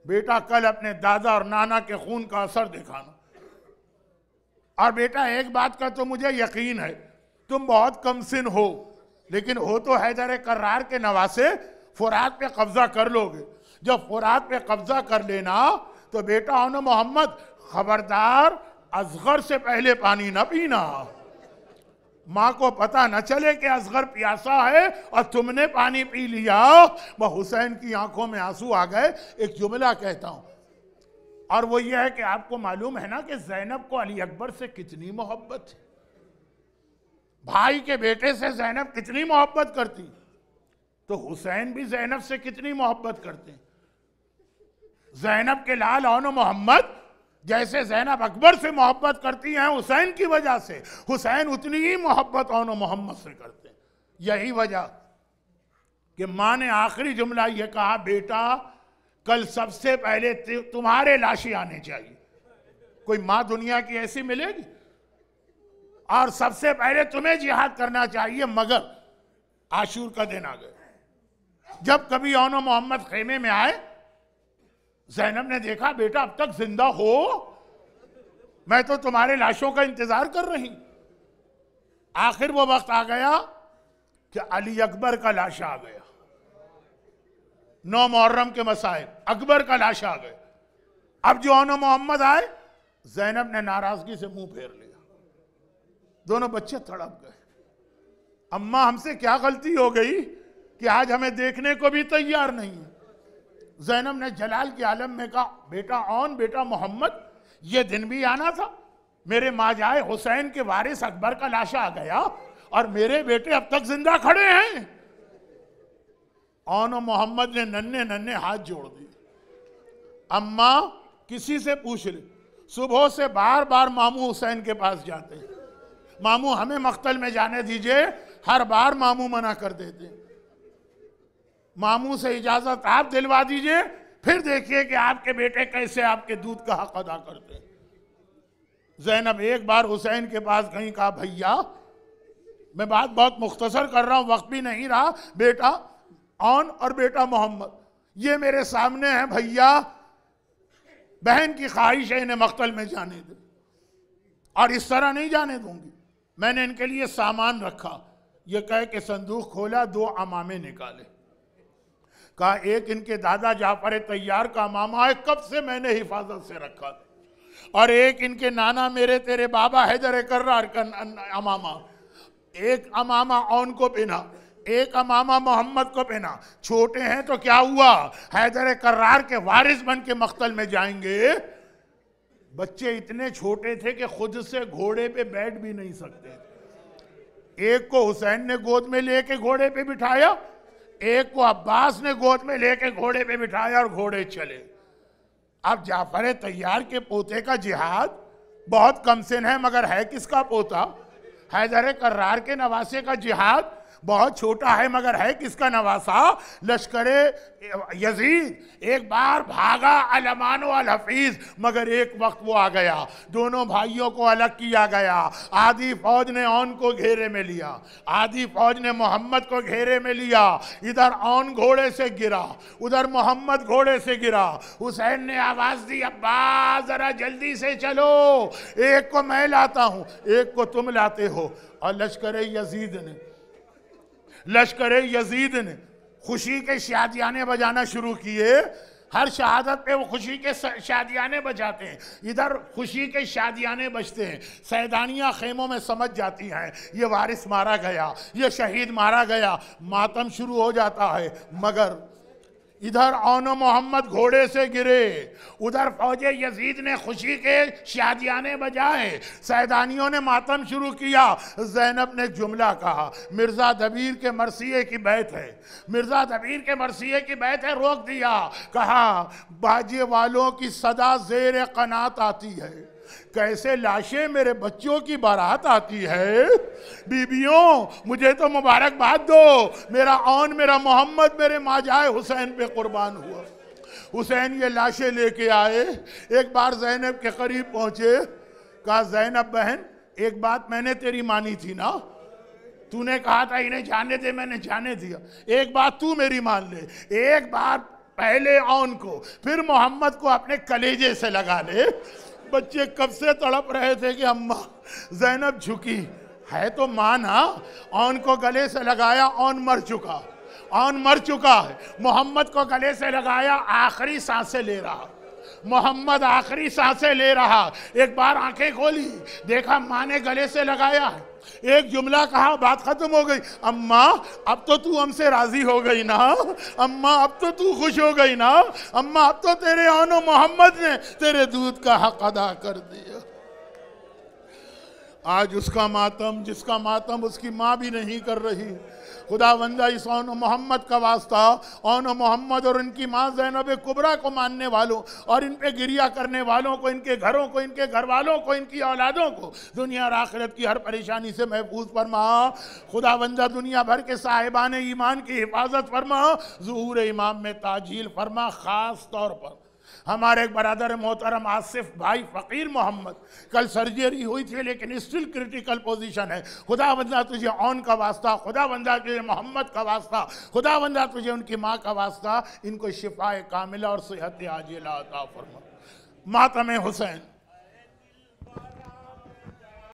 बेटा कल अपने दादा और नाना के खून का असर दिखाना। और बेटा एक बात का तो मुझे यकीन है, तुम बहुत कमसिन हो, लेकिन हो तो हैदर कर्रार के नवासे, फुरात पे कब्जा कर लोगे। जब फुरात पे कब्जा कर लेना तो बेटा औनो मोहम्मद खबरदार, असगर से पहले पानी न पीना। माँ को पता न चले कि असगर प्यासा है और तुमने पानी पी लिया। वह हुसैन की आंखों में आंसू आ गए। एक जुमला कहता हूं, और वो ये है कि आपको मालूम है ना कि ज़ैनब को अली अकबर से कितनी मोहब्बत है। भाई के बेटे से ज़ैनब कितनी मोहब्बत करती, तो हुसैन भी ज़ैनब से कितनी मोहब्बत करते। ज़ैनब के लाल औनो मोहम्मद जैसे ज़ैनब अकबर से मोहब्बत करती हैं हुसैन की वजह से, हुसैन उतनी ही मोहब्बत औनो मोहम्मद से करते हैं। यही वजह कि माँ ने आखिरी जुमला यह कहा, बेटा कल सबसे पहले तुम्हारे लाशें आने चाहिए। कोई माँ दुनिया की ऐसी मिलेगी? और सबसे पहले तुम्हें जिहाद करना चाहिए। मगर आशूर का दिन आ गया। जब कभी औनो मोहम्मद खेमे में आए, ज़ैनब ने देखा बेटा अब तक जिंदा हो, मैं तो तुम्हारे लाशों का इंतजार कर रही। आखिर वो वक्त आ गया कि अली अकबर का लाश आ गया। 9 मुहर्रम के मसाइब, अकबर का लाश आ गया। अब जो औनो मोहम्मद आए, ज़ैनब ने नाराजगी से मुंह फेर लिया। दोनों बच्चे तड़प गए। अम्मा हमसे क्या गलती हो गई कि आज हमें देखने को भी तैयार नहीं है। ज़ैनब ने जलाल के आलम में कहा, बेटा औन, बेटा मोहम्मद, ये दिन भी आना था। मेरे माजाए हुसैन के वारिस अकबर का लाशा आ गया और मेरे बेटे अब तक जिंदा खड़े हैं। औन मोहम्मद ने नन्हे नन्हे हाथ जोड़ दिए। अम्मा किसी से पूछ ले, सुबह से बार बार मामू हुसैन के पास जाते हैं, मामू हमें मख्तल में जाने दीजिए, हर बार मामू मना कर देते हैं। मामू से इजाजत आप दिलवा दीजिए, फिर देखिए कि आपके बेटे कैसे आपके दूध का हक अदा करते हैं। ज़ैनब एक बार हुसैन के पास गई, कहा भैया, मैं बात बहुत मुख्तसर कर रहा हूं, वक्त भी नहीं रहा, बेटा औन और बेटा मोहम्मद ये मेरे सामने हैं भैया, बहन की ख्वाहिश है इन्हें मख्तल में जाने दे, और इस तरह नहीं जाने दूंगी। मैंने इनके लिए सामान रखा। ये कह के संदूक खोला, 2 अमामे निकाले। कहा एक इनके दादा जाफर तैयार का अमामा है, कब से मैंने हिफाजत से रखा था, और एक इनके नाना मेरे तेरे बाबा हैदर कर्रार का अमामा। एक अमामा औन को पहना, एक अमामा मोहम्मद को पहना। छोटे हैं तो क्या हुआ, हैदर कर्रार के वारिस बन के मख्तल में जाएंगे। बच्चे इतने छोटे थे कि खुद से घोड़े पे बैठ भी नहीं सकते। एक को हुसैन ने गोद में लेके घोड़े पे बिठाया, एक को अब्बास ने गोद में लेके घोड़े पे बिठाया और घोड़े चले। अब जाफर तैयार के पोते का जिहाद बहुत कमसिन है, मगर है किसका पोता? हैदर कर्रार के नवासे का जिहाद बहुत छोटा है, मगर है किसका नवासा? लश्करे यजीद। एक बार भागा अलमान अल हफीज, मगर एक वक्त वो आ गया, दोनों भाइयों को अलग किया गया। आधी फौज ने औन को घेरे में लिया, आधी फौज ने मोहम्मद को घेरे में लिया। इधर औन घोड़े से गिरा, उधर मोहम्मद घोड़े से गिरा। हुसैन ने आवाज दी, अब्बास जरा जल्दी से चलो, एक को मैं लाता हूं, एक को तुम लाते हो। और लश्कर यजीद ने खुशी के शादियाने बजाना शुरू किए। हर शहादत पे वो खुशी के शादियाने बजाते हैं, इधर खुशी के शादियाने बजते हैं। सैदानियाँ खेमों में समझ जाती हैं ये वारिस मारा गया, ये शहीद मारा गया, मातम शुरू हो जाता है। मगर इधर औन मोहम्मद घोड़े से गिरे, उधर फौजे यजीद ने खुशी के शादियाने बजाए, सैदानियों ने मातम शुरू किया। ज़ैनब ने जुमला कहा, मिर्ज़ा दबीर के मरसिए की बैत है, मिर्ज़ा दबीर के मरसिए की बैत है, रोक दिया। कहा, बाजे वालों की सदा ज़ेर क़नात आती है, कैसे लाशें मेरे बच्चों की बारात आती है। बीबियों मुझे तो मुबारकबाद दो, मेरा औन मेरा मोहम्मद मेरे माजाए हुसैन पे कुर्बान हुआ। हुसैन ये लाशें लेके आए, एक बार ज़ैनब के करीब पहुंचे, कहा ज़ैनब बहन एक बात मैंने तेरी मानी थी ना, तूने कहा था इन्हें जाने दे, मैंने जाने दिया, एक बात तू मेरी मान ले, एक बार पहले औन को फिर मोहम्मद को अपने कलेजे से लगा ले। बच्चे कब से तड़प रहे थे कि अम्मा। ज़ैनब झुकी, है तो मां ना, औन को गले से लगाया, औन मर चुका, औन मर चुका है। मोहम्मद को गले से लगाया, आखिरी सांसें ले रहा, मोहम्मद आखिरी सांसें ले रहा। एक बार आंखें खोली, देखा मां ने गले से लगाया है, एक जुमला कहा, बात खत्म हो गई। अम्मा अब तो तू हमसे राजी हो गई ना, अम्मा अब तो तू खुश हो गई ना, अम्मा अब तो तेरे औनो मोहम्मद ने तेरे दूध का हक अदा कर दिया। आज उसका मातम, जिसका मातम उसकी माँ भी नहीं कर रही। खुदावंदा इस औन मोहम्मद का वास्ता, औन मोहम्मद और इनकी माँ ज़ैनब कुबरा को मानने वालों और इन पे गिरिया करने वालों को, इनके घरों को, इनके घर वालों को, इनकी औलादों को दुनिया और आखिरत की हर परेशानी से महफूज फरमा। खुदावंदा दुनिया भर के साहिबान ईमान की हिफाजत फरमा, ज़ुहूर इमाम में ताजील फरमा। ख़ास तौर पर हमारे एक बरादर मोहतरम आसिफ भाई फ़कीर मोहम्मद, कल सर्जरी हुई थी लेकिन स्टिल क्रिटिकल पोजीशन है। खुदावंदा तुझे औन का वास्ता, खुदावंदा तुझे मोहम्मद का वास्ता, खुदावंदा तुझे उनकी माँ का वास्ता, इनको शिफाए कामिला और सेहत आजिला अता फरमा। मातम हुसैन।